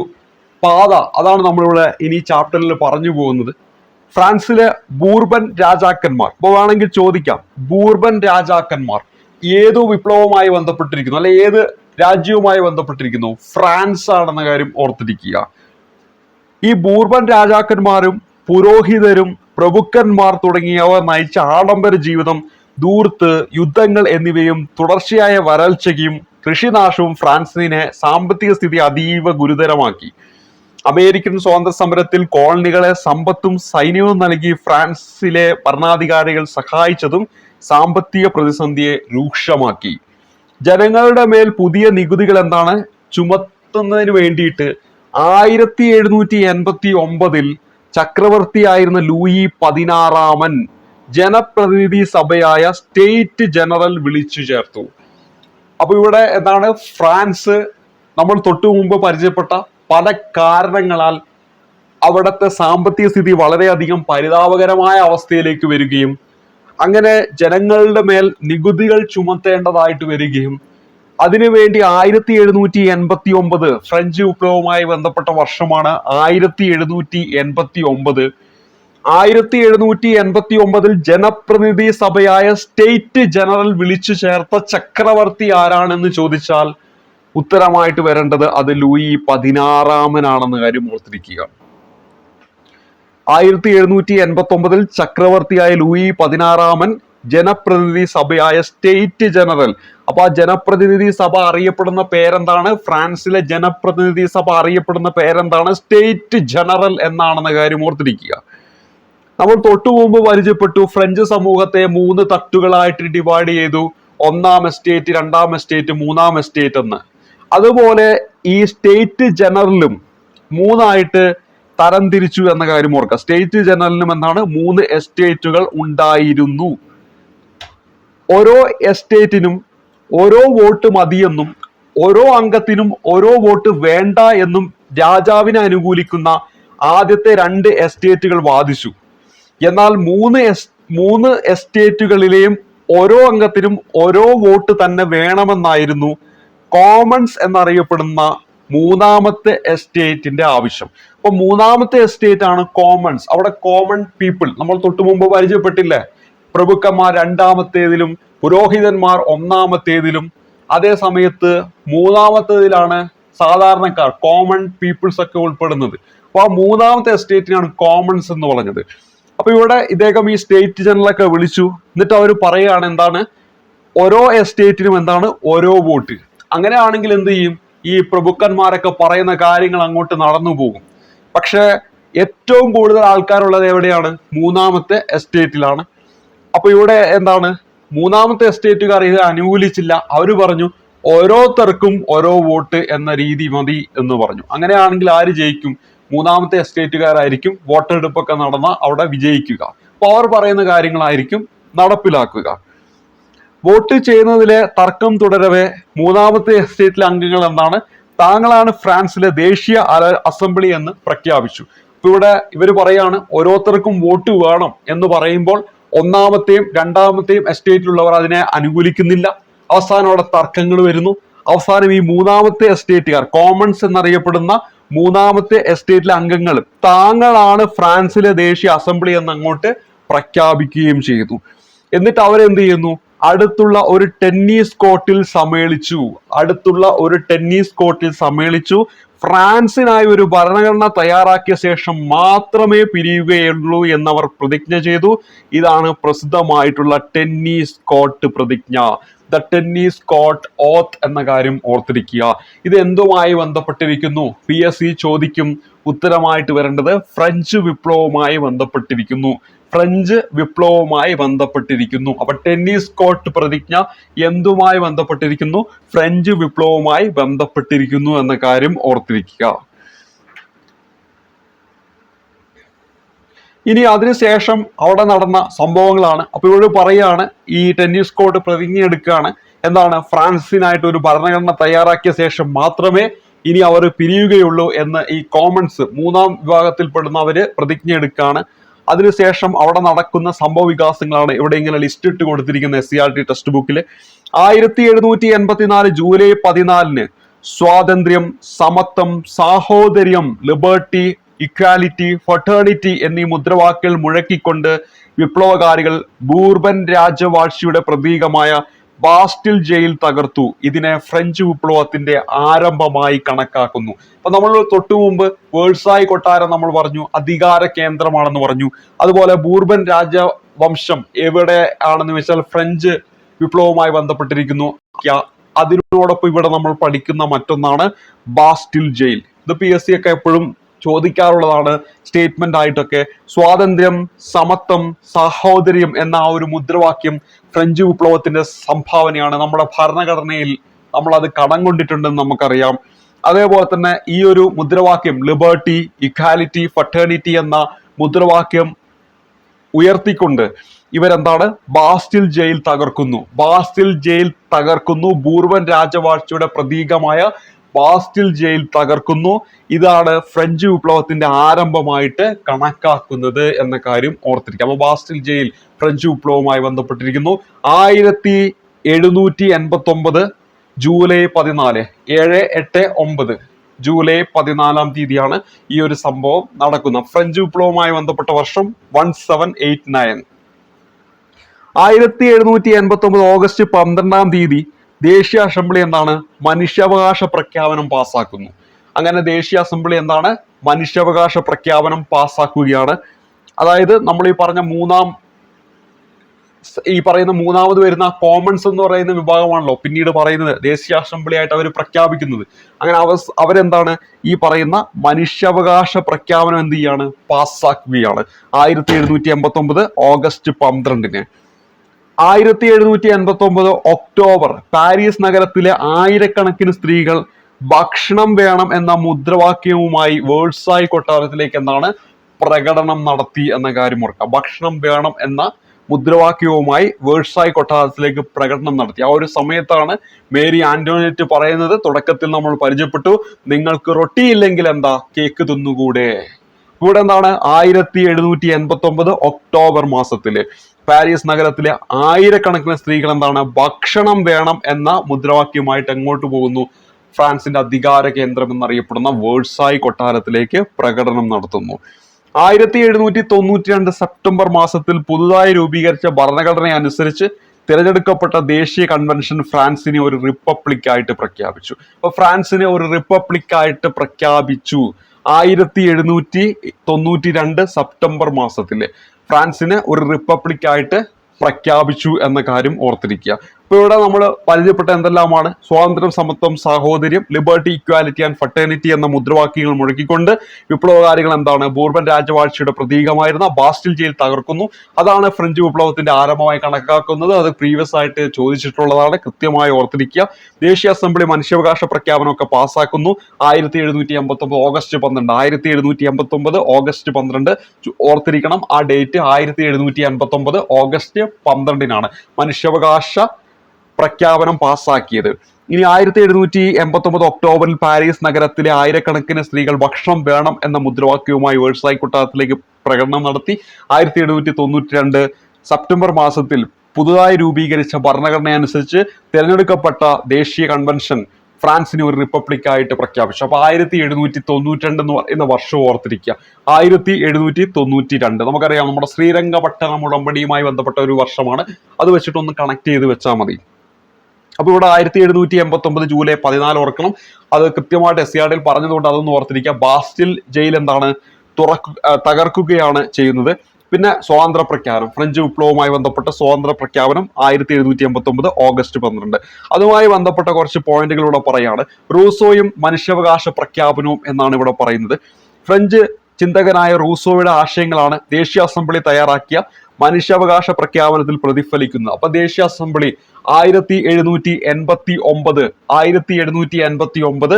പാത, അതാണ് നമ്മളിവിടെ ഇനി ചാപ്റ്ററിൽ പറഞ്ഞു പോകുന്നത്. ഫ്രാൻസിലെ ബൂർബൻ രാജാക്കന്മാർ, ഇപ്പോൾ വേണമെങ്കിൽ ചോദിക്കാം, ബൂർബൻ രാജാക്കന്മാർ ഏതു വിപ്ലവവുമായി ബന്ധപ്പെട്ടിരിക്കുന്നു, അല്ലെ ഏത് രാജ്യവുമായി ബന്ധപ്പെട്ടിരിക്കുന്നു? ഫ്രാൻസ് ആണെന്ന കാര്യം ഓർത്തിരിക്കുക. ഈ ബൂർബൻ രാജാക്കന്മാരും പുരോഹിതരും പ്രഭുക്കന്മാർ തുടങ്ങിയവർ നയിച്ച ആഡംബര ജീവിതം, ധൂർത്ത്, യുദ്ധങ്ങൾ എന്നിവയും തുടർച്ചയായ വരൾച്ചയും കൃഷിനാശവും ഫ്രാൻസിനെ സാമ്പത്തിക സ്ഥിതി അതീവ ഗുരുതരമാക്കി. അമേരിക്കൻ സ്വാതന്ത്ര്യ സമരത്തിൽ കോളനികളെ സമ്പത്തും സൈന്യവും നൽകി ഫ്രാൻസിലെ ഭരണാധികാരികൾ സഹായിച്ചതും സാമ്പത്തിക പ്രതിസന്ധിയെ രൂക്ഷമാക്കി. ജനങ്ങളുടെ മേൽ പുതിയ നികുതികൾ എന്താണ് ചുമത്തുന്നതിന് വേണ്ടിയിട്ട് 1789 ചക്രവർത്തിയായിരുന്ന ലൂയി 16 ജനപ്രതിനിധി സഭയായ സ്റ്റേറ്റ് ജനറൽ വിളിച്ചു ചേർത്തു. അപ്പൊ ഇവിടെ എന്താണ്, ഫ്രാൻസ് നമ്മൾ തൊട്ടു മുമ്പ് പരിചയപ്പെട്ട പല കാരണങ്ങളാൽ അവിടുത്തെ സാമ്പത്തിക സ്ഥിതി വളരെയധികം പരിതാപകരമായ അവസ്ഥയിലേക്ക് വരികയും അങ്ങനെ ജനങ്ങളുടെ മേൽ നികുതികൾ ചുമത്തേണ്ടതായിട്ട് വരികയും അതിനുവേണ്ടി 1789 ഫ്രഞ്ച് വിപ്ലവവുമായി ബന്ധപ്പെട്ട വർഷമാണ് 1789. 1789 ജനപ്രതിനിധി സഭയായ സ്റ്റേറ്റ് ജനറൽ വിളിച്ചു ചേർത്ത ചക്രവർത്തി ആരാണെന്ന് ചോദിച്ചാൽ ഉത്തരമായിട്ട് വരേണ്ടത് അത് ലൂയി 16 കാര്യം ഓർത്തിരിക്കുക. 1789 ചക്രവർത്തിയായ ലൂയി 16 ജനപ്രതിനിധി സഭയായ സ്റ്റേറ്റ് ജനറൽ. അപ്പൊ ആ ജനപ്രതിനിധി സഭ അറിയപ്പെടുന്ന പേരെന്താണ്? ഫ്രാൻസിലെ ജനപ്രതിനിധി സഭ അറിയപ്പെടുന്ന പേരെന്താണ്? സ്റ്റേറ്റ് ജനറൽ എന്നാണെന്ന കാര്യം ഓർത്തിരിക്കുക. നമ്മൾ തൊട്ടു മുമ്പ് പരിചയപ്പെട്ടു, ഫ്രഞ്ച് സമൂഹത്തെ 3 തട്ടുകളായിട്ട് ഡിവൈഡ് ചെയ്തു. 1ാം എസ്റ്റേറ്റ്, 2ാം എസ്റ്റേറ്റ്, 3ാം എസ്റ്റേറ്റ് എന്ന്. അതുപോലെ ഈ സ്റ്റേറ്റ് ജനറലും 3ആയിട്ട് തരംതിരിച്ചു എന്ന കാര്യം ഓർക്കുക. സ്റ്റേറ്റ് ജനറലിനും എന്താണ് 3 എസ്റ്റേറ്റുകൾ ഉണ്ടായിരുന്നു. ഓരോ എസ്റ്റേറ്റിനും ഓരോ വോട്ട് മതിയെന്നും ഓരോ അംഗത്തിനും ഓരോ വോട്ട് വേണ്ട എന്നും രാജാവിനെ അനുകൂലിക്കുന്ന ആദ്യത്തെ 2 എസ്റ്റേറ്റുകൾ വാദിച്ചു. എന്നാൽ 3 എസ്റ്റേറ്റുകളിലെയും ഓരോ അംഗത്തിനും ഓരോ വോട്ട് തന്നെ വേണമെന്നായിരുന്നു കോമൺസ് എന്നറിയപ്പെടുന്ന 3ാമത്തെ എസ്റ്റേറ്റിന്റെ ആവശ്യം. അപ്പൊ 3ാമത്തെ എസ്റ്റേറ്റ് ആണ് കോമൺസ്. അവിടെ കോമൺ പീപ്പിൾ നമ്മൾ തൊട്ടു മുമ്പ് പരിചയപ്പെട്ടില്ലേ, പ്രഭുക്കന്മാർ 2ാമത്തേതിലും പുരോഹിതന്മാർ 1ാമത്തേതിലും, അതേ സമയത്ത് 3ാമത്തേതിലാണ് സാധാരണക്കാർ, കോമൺ പീപ്പിൾസ് ഒക്കെ ഉൾപ്പെടുന്നത്. അപ്പൊ ആ 3ാമത്തെ എസ്റ്റേറ്റിനാണ് കോമൺസ് എന്ന് പറഞ്ഞത്. അപ്പൊ ഇവിടെ ഇദ്ദേഹം ഈ സ്റ്റേറ്റ് ജനറലൊക്കെ വിളിച്ചു. എന്നിട്ട് അവർ പറയുകയാണ് എന്താണ്, ഓരോ എസ്റ്റേറ്റിനും എന്താണ് ഓരോ വോട്ട്. അങ്ങനെയാണെങ്കിൽ എന്ത് ചെയ്യും, ഈ പ്രഭുക്കന്മാരൊക്കെ പറയുന്ന കാര്യങ്ങൾ അങ്ങോട്ട് നടന്നു പോകും. പക്ഷെ ഏറ്റവും കൂടുതൽ ആൾക്കാരുള്ളത് എവിടെയാണ്? 3ാമത്തെ എസ്റ്റേറ്റിലാണ്. അപ്പൊ ഇവിടെ എന്താണ്, 3ാമത്തെ എസ്റ്റേറ്റുകാർ ഇത് അനുകൂലിച്ചില്ല. അവര് പറഞ്ഞു ഓരോരുത്തർക്കും ഓരോ വോട്ട് എന്ന രീതി മതി എന്ന് പറഞ്ഞു. അങ്ങനെയാണെങ്കിൽ ആര് ജയിക്കും? 3ാമത്തെ എസ്റ്റേറ്റുകാരായിരിക്കും വോട്ടെടുപ്പൊക്കെ നടന്ന അവിടെ വിജയിക്കുക. അപ്പൊ അവർ പറയുന്ന കാര്യങ്ങളായിരിക്കും നടപ്പിലാക്കുക. വോട്ട് ചെയ്യുന്നതിലെ തർക്കം തുടരവെ 3ാമത്തെ എസ്റ്റേറ്റിലെ അംഗങ്ങൾ എന്താണ്, താങ്കളാണ് ഫ്രാൻസിലെ ദേശീയ അസംബ്ലി എന്ന് പ്രഖ്യാപിച്ചു. അപ്പൊ ഇവിടെ ഇവർ പറയാണ് ഓരോരുത്തർക്കും വോട്ട് വേണം എന്ന് പറയുമ്പോൾ 1ാമത്തെയും 2ാമത്തെയും എസ്റ്റേറ്റിലുള്ളവർ അതിനെ അനുകൂലിക്കുന്നില്ല. അവസാനം അവിടെ തർക്കങ്ങൾ വരുന്നു. അവസാനം ഈ 3ാമത്തെ എസ്റ്റേറ്റുകാർ, കോമൺസ് എന്നറിയപ്പെടുന്ന 3ാമത്തെ എസ്റ്റേറ്റിലെ അംഗങ്ങൾ താങ്കളാണ് ഫ്രാൻസിലെ ദേശീയ അസംബ്ലി എന്ന് അങ്ങോട്ട് പ്രഖ്യാപിക്കുകയും ചെയ്തു. എന്നിട്ട് അവരെന്ത് ചെയ്യുന്നു, അടുത്തുള്ള ഒരു ടെന്നീസ് കോർട്ടിൽ സമ്മേളിച്ചു. ഫ്രാൻസിനായി ഒരു ഭരണഘടന തയ്യാറാക്കിയ ശേഷം മാത്രമേ പിരിയുകയുള്ളൂ എന്നവർ പ്രതിജ്ഞ ചെയ്തു. ഇതാണ് പ്രസിദ്ധമായിട്ടുള്ള ടെന്നീസ് കോർട്ട് പ്രതിജ്ഞ, ദ ടെന്നീസ് കോർട്ട് ഓത്ത് എന്ന കാര്യം ഓർത്തിരിക്കുക. ഇത് എന്തുമായി ബന്ധപ്പെട്ടിരിക്കുന്നു? PSC ചോദിക്കും. ഉത്തരമായിട്ട് വരേണ്ടത് ഫ്രഞ്ച് വിപ്ലവവുമായി ബന്ധപ്പെട്ടിരിക്കുന്നു. അപ്പൊ ടെന്നീസ് കോർട്ട് പ്രതിജ്ഞ എന്തുമായി ബന്ധപ്പെട്ടിരിക്കുന്നു? ഫ്രഞ്ച് വിപ്ലവവുമായി ബന്ധപ്പെട്ടിരിക്കുന്നു എന്ന കാര്യം ഓർത്തിരിക്കുക. ഇനി അതിനുശേഷം അവിടെ നടന്ന സംഭവങ്ങളാണ്. അപ്പൊ ഇവിടെ പറയാണ്, ഈ ടെന്നീസ് കോർട്ട് പ്രതിജ്ഞ എടുക്കുകയാണ്. എന്താണ്? ഫ്രാൻസിനായിട്ട് ഒരു ഭരണഘടന തയ്യാറാക്കിയ ശേഷം മാത്രമേ ഇനി അവർ പിരിയുകയുള്ളൂ എന്ന് ഈ കോമൺസ്, മൂന്നാം വിഭാഗത്തിൽപ്പെടുന്നവര് പ്രതിജ്ഞ എടുക്കുകയാണ്. അതിനുശേഷം അവിടെ നടക്കുന്ന സംഭവ വികാസങ്ങളാണ് ഇവിടെ ഇങ്ങനെ ലിസ്റ്റ് ഇട്ട് കൊടുത്തിരിക്കുന്ന SCERT ടെക്സ്റ്റ് ബുക്കിൽ. 1784 ജൂലൈ 14 സ്വാതന്ത്ര്യം, സമത്വം, സാഹോദര്യം, ലിബർട്ടി, ഇക്വാലിറ്റി, ഫെർട്ടേണിറ്റി എന്നീ മുദ്രാവാക്യങ്ങൾ മുഴക്കിക്കൊണ്ട് വിപ്ലവകാരികൾ ബൂർബൻ രാജവാഴ്ചയുടെ പ്രതീകമായ ബാസ്റ്റിൽ ജയിൽ തകർത്തു. ഇതിനെ ഫ്രഞ്ച് വിപ്ലവത്തിന്റെ ആരംഭമായി കണക്കാക്കുന്നു. അപ്പൊ നമ്മൾ തൊട്ടു മുമ്പ് വേഴ്സായി കൊട്ടാരം നമ്മൾ പറഞ്ഞു അധികാര കേന്ദ്രമാണെന്ന് പറഞ്ഞു. അതുപോലെ ബൂർബൻ രാജവംശം എവിടെ ആണെന്ന് വെച്ചാൽ ഫ്രഞ്ച് വിപ്ലവവുമായി ബന്ധപ്പെട്ടിരിക്കുന്നു. അതിനോടൊപ്പം ഇവിടെ നമ്മൾ പഠിക്കുന്ന മറ്റൊന്നാണ് ബാസ്റ്റിൽ ജയിൽ. ഇത് PSC ഒക്കെ എപ്പോഴും ചോദിക്കാറുള്ളതാണ് സ്റ്റേറ്റ്മെന്റ് ആയിട്ടൊക്കെ. സ്വാതന്ത്ര്യം, സമത്വം, സാഹോദര്യം എന്ന ആ ഒരു മുദ്രാവാക്യം ഫ്രഞ്ച് വിപ്ലവത്തിന്റെ സംഭാവനയാണ്. നമ്മുടെ ഭരണഘടനയിൽ നമ്മൾ അത് കടം കൊണ്ടിട്ടുണ്ടെന്ന് നമുക്കറിയാം. അതേപോലെ തന്നെ ഈ ഒരു മുദ്രാവാക്യം ലിബർട്ടി, ഇക്വാലിറ്റി, ഫെർട്ടേണിറ്റി എന്ന മുദ്രാവാക്യം ഉയർത്തിക്കൊണ്ട് ഇവരെന്താണ്? ബാസ്റ്റിൽ ജയിൽ തകർക്കുന്നു. ബൂർബൻ രാജവാഴ്ചയുടെ പ്രതീകമായ ബാസ്റ്റിൽ ജയിൽ തകർക്കുന്നു. ഇതാണ് ഫ്രഞ്ച് വിപ്ലവത്തിന്റെ ആരംഭമായിട്ട് കണക്കാക്കുന്നത് എന്ന കാര്യം ഓർത്തിരിക്കുക. അപ്പൊ ബാസ്റ്റിൽ ജയിൽ ഫ്രഞ്ച് വിപ്ലവവുമായി ബന്ധപ്പെട്ടിരിക്കുന്നു. 1789 ജൂലൈ 14, 789 ജൂലൈ 14 തീയതിയാണ് ഈ ഒരു സംഭവം നടക്കുന്നത്. ഫ്രഞ്ച് വിപ്ലവവുമായി ബന്ധപ്പെട്ട വർഷം 1789. 1789 ഓഗസ്റ്റ് 12 ദേശീയ അസംബ്ലി എന്താണ്? മനുഷ്യാവകാശ പ്രഖ്യാപനം പാസ്സാക്കുന്നു. അങ്ങനെ ദേശീയ അസംബ്ലി എന്താണ്? മനുഷ്യാവകാശ പ്രഖ്യാപനം പാസ്സാക്കുകയാണ്. അതായത് നമ്മൾ ഈ പറയുന്ന മൂന്നാമത് വരുന്ന കോമൺസ് എന്ന് പറയുന്ന വിഭാഗമാണല്ലോ പിന്നീട് പറയുന്നത് ദേശീയ അസംബ്ലി ആയിട്ട് അവർ പ്രഖ്യാപിക്കുന്നത്. അങ്ങനെ അവരെന്താണ്? ഈ പറയുന്ന മനുഷ്യാവകാശ പ്രഖ്യാപനം എന്ത് ചെയ്യാണ്? പാസ്സാക്കുകയാണ് 1789 ഓഗസ്റ്റ് 12. 1789 ഒക്ടോബർ പാരീസ് നഗരത്തിലെ ആയിരക്കണക്കിന് സ്ത്രീകൾ ഭക്ഷണം വേണം എന്ന മുദ്രാവാക്യവുമായി വേഴ്സായി കൊട്ടാരത്തിലേക്ക് എന്താണ്? പ്രകടനം നടത്തി എന്ന കാര്യം ഓർക്കുക. ഭക്ഷണം വേണം എന്ന മുദ്രാവാക്യവുമായി വേഴ്സായി കൊട്ടാരത്തിലേക്ക് പ്രകടനം നടത്തി. ആ ഒരു സമയത്താണ് മേരി ആന്റോണിയറ്റ് പറയുന്നത്, തുടക്കത്തിൽ നമ്മൾ പരിചയപ്പെട്ടു, നിങ്ങൾക്ക് റൊട്ടി ഇല്ലെങ്കിൽ എന്താ? കേക്ക് തിന്നുകൂടെ. ഇവിടെ എന്താണ്? 1789 ഒക്ടോബർ മാസത്തില് പാരീസ് നഗരത്തിലെ ആയിരക്കണക്കിന് സ്ത്രീകൾ എന്താണ്? ഭക്ഷണം വേണം എന്ന മുദ്രാവാക്യമായിട്ട് എങ്ങോട്ട് പോകുന്നു? ഫ്രാൻസിന്റെ അധികാര കേന്ദ്രം എന്നറിയപ്പെടുന്ന വേഴ്സായി കൊട്ടാരത്തിലേക്ക് പ്രകടനം നടത്തുന്നു. 1792 സെപ്റ്റംബർ മാസത്തിൽ പുതുതായി രൂപീകരിച്ച ഭരണഘടന അനുസരിച്ച് തിരഞ്ഞെടുക്കപ്പെട്ട ദേശീയ കൺവെൻഷൻ ഫ്രാൻസിനെ ഒരു റിപ്പബ്ലിക് ആയിട്ട് പ്രഖ്യാപിച്ചു. അപ്പൊ ഫ്രാൻസിനെ ഒരു റിപ്പബ്ലിക് ആയിട്ട് പ്രഖ്യാപിച്ചു 1792 സെപ്റ്റംബർ മാസത്തില് ഫ്രാൻസിനെ ഒരു റിപ്പബ്ലിക് ആയിട്ട് പ്രഖ്യാപിച്ചു എന്ന കാര്യം ഓർത്തിരിക്കുക. ഇപ്പൊ ഇവിടെ നമ്മൾ പരിചയപ്പെട്ട എന്തെല്ലാമാണ്? സ്വാതന്ത്ര്യം, സമത്വം, സാഹോദര്യം, ലിബർട്ടി, ഇക്വാലിറ്റി ആൻഡ് ഫെർട്ടേണിറ്റി എന്ന മുദ്രാവാക്യങ്ങൾ മുഴക്കിക്കൊണ്ട് വിപ്ലവകാരികൾ എന്താണ്? ബൂർബൻ രാജവാഴ്ചയുടെ പ്രതീകമായിരുന്ന ബാസ്റ്റിൽ ജയിൽ തകർക്കുന്നു. അതാണ് ഫ്രഞ്ച് വിപ്ലവത്തിന്റെ ആരംഭമായി കണക്കാക്കുന്നത്. അത് പ്രീവിയസ് ആയിട്ട് ചോദിച്ചിട്ടുള്ളതാണ്, കൃത്യമായി ഓർത്തിരിക്കുക. ദേശീയ അസംബ്ലി മനുഷ്യാവകാശ പ്രഖ്യാപനമൊക്കെ പാസ്സാക്കുന്നു 1789 ഓഗസ്റ്റ് 12. 1789 ഓഗസ്റ്റ് 12 ഓർത്തിരിക്കണം. ആ ഡേറ്റ് 1789 ഓഗസ്റ്റ് 12 മനുഷ്യാവകാശ പ്രഖ്യാപനം പാസ്സാക്കിയത്. ഇനി 1789 ഒക്ടോബറിൽ പാരീസ് നഗരത്തിലെ ആയിരക്കണക്കിന് സ്ത്രീകൾ ഭക്ഷണം വേണം എന്ന മുദ്രാവാക്യവുമായി വേഴ്സായി കൊട്ടാരത്തിലേക്ക് പ്രകടനം നടത്തി. 1792 സെപ്റ്റംബർ മാസത്തിൽ പുതുതായി രൂപീകരിച്ച ഭരണഘടന അനുസരിച്ച് തിരഞ്ഞെടുക്കപ്പെട്ട ദേശീയ കൺവെൻഷൻ ഫ്രാൻസിനെ ഒരു റിപ്പബ്ലിക് ആയിട്ട് പ്രഖ്യാപിച്ചു. അപ്പൊ 1792 എന്ന് പറയുന്ന വർഷം ഓർത്തിരിക്കുക. 1792 നമുക്കറിയാം, നമ്മുടെ ശ്രീരംഗപട്ടണം ഉടമ്പടിയുമായി ബന്ധപ്പെട്ട ഒരു വർഷമാണ്. അത് വെച്ചിട്ടൊന്ന് കണക്ട് ചെയ്ത് വെച്ചാൽ മതി. അപ്പൊ ഇവിടെ 1789 ജൂലൈ 14 ഓർക്കണം. അത് കൃത്യമായിട്ട് SCRT പറഞ്ഞതുകൊണ്ട് അതൊന്ന് ഓർത്തിരിക്കുക. ബാസ്റ്റിൽ ജയിൽ എന്താണ് തകർക്കുകയാണ് ചെയ്യുന്നത്. പിന്നെ സ്വാതന്ത്ര്യ പ്രഖ്യാപനം, ഫ്രഞ്ച് വിപ്ലവവുമായി ബന്ധപ്പെട്ട സ്വാതന്ത്ര്യ പ്രഖ്യാപനം 1789 ഓഗസ്റ്റ് 12. അതുമായി ബന്ധപ്പെട്ട കുറച്ച് പോയിന്റുകൾ ഇവിടെ പറയാണ്. റൂസോയും മനുഷ്യാവകാശ പ്രഖ്യാപനവും എന്നാണ് ഇവിടെ പറയുന്നത്. ഫ്രഞ്ച് ചിന്തകനായ റൂസോയുടെ ആശയങ്ങളാണ് ദേശീയ അസംബ്ലി തയ്യാറാക്കിയ മനുഷ്യാവകാശ പ്രഖ്യാപനത്തിൽ പ്രതിഫലിക്കുന്നത്. അപ്പൊ ദേശീയ അസംബ്ലി 1789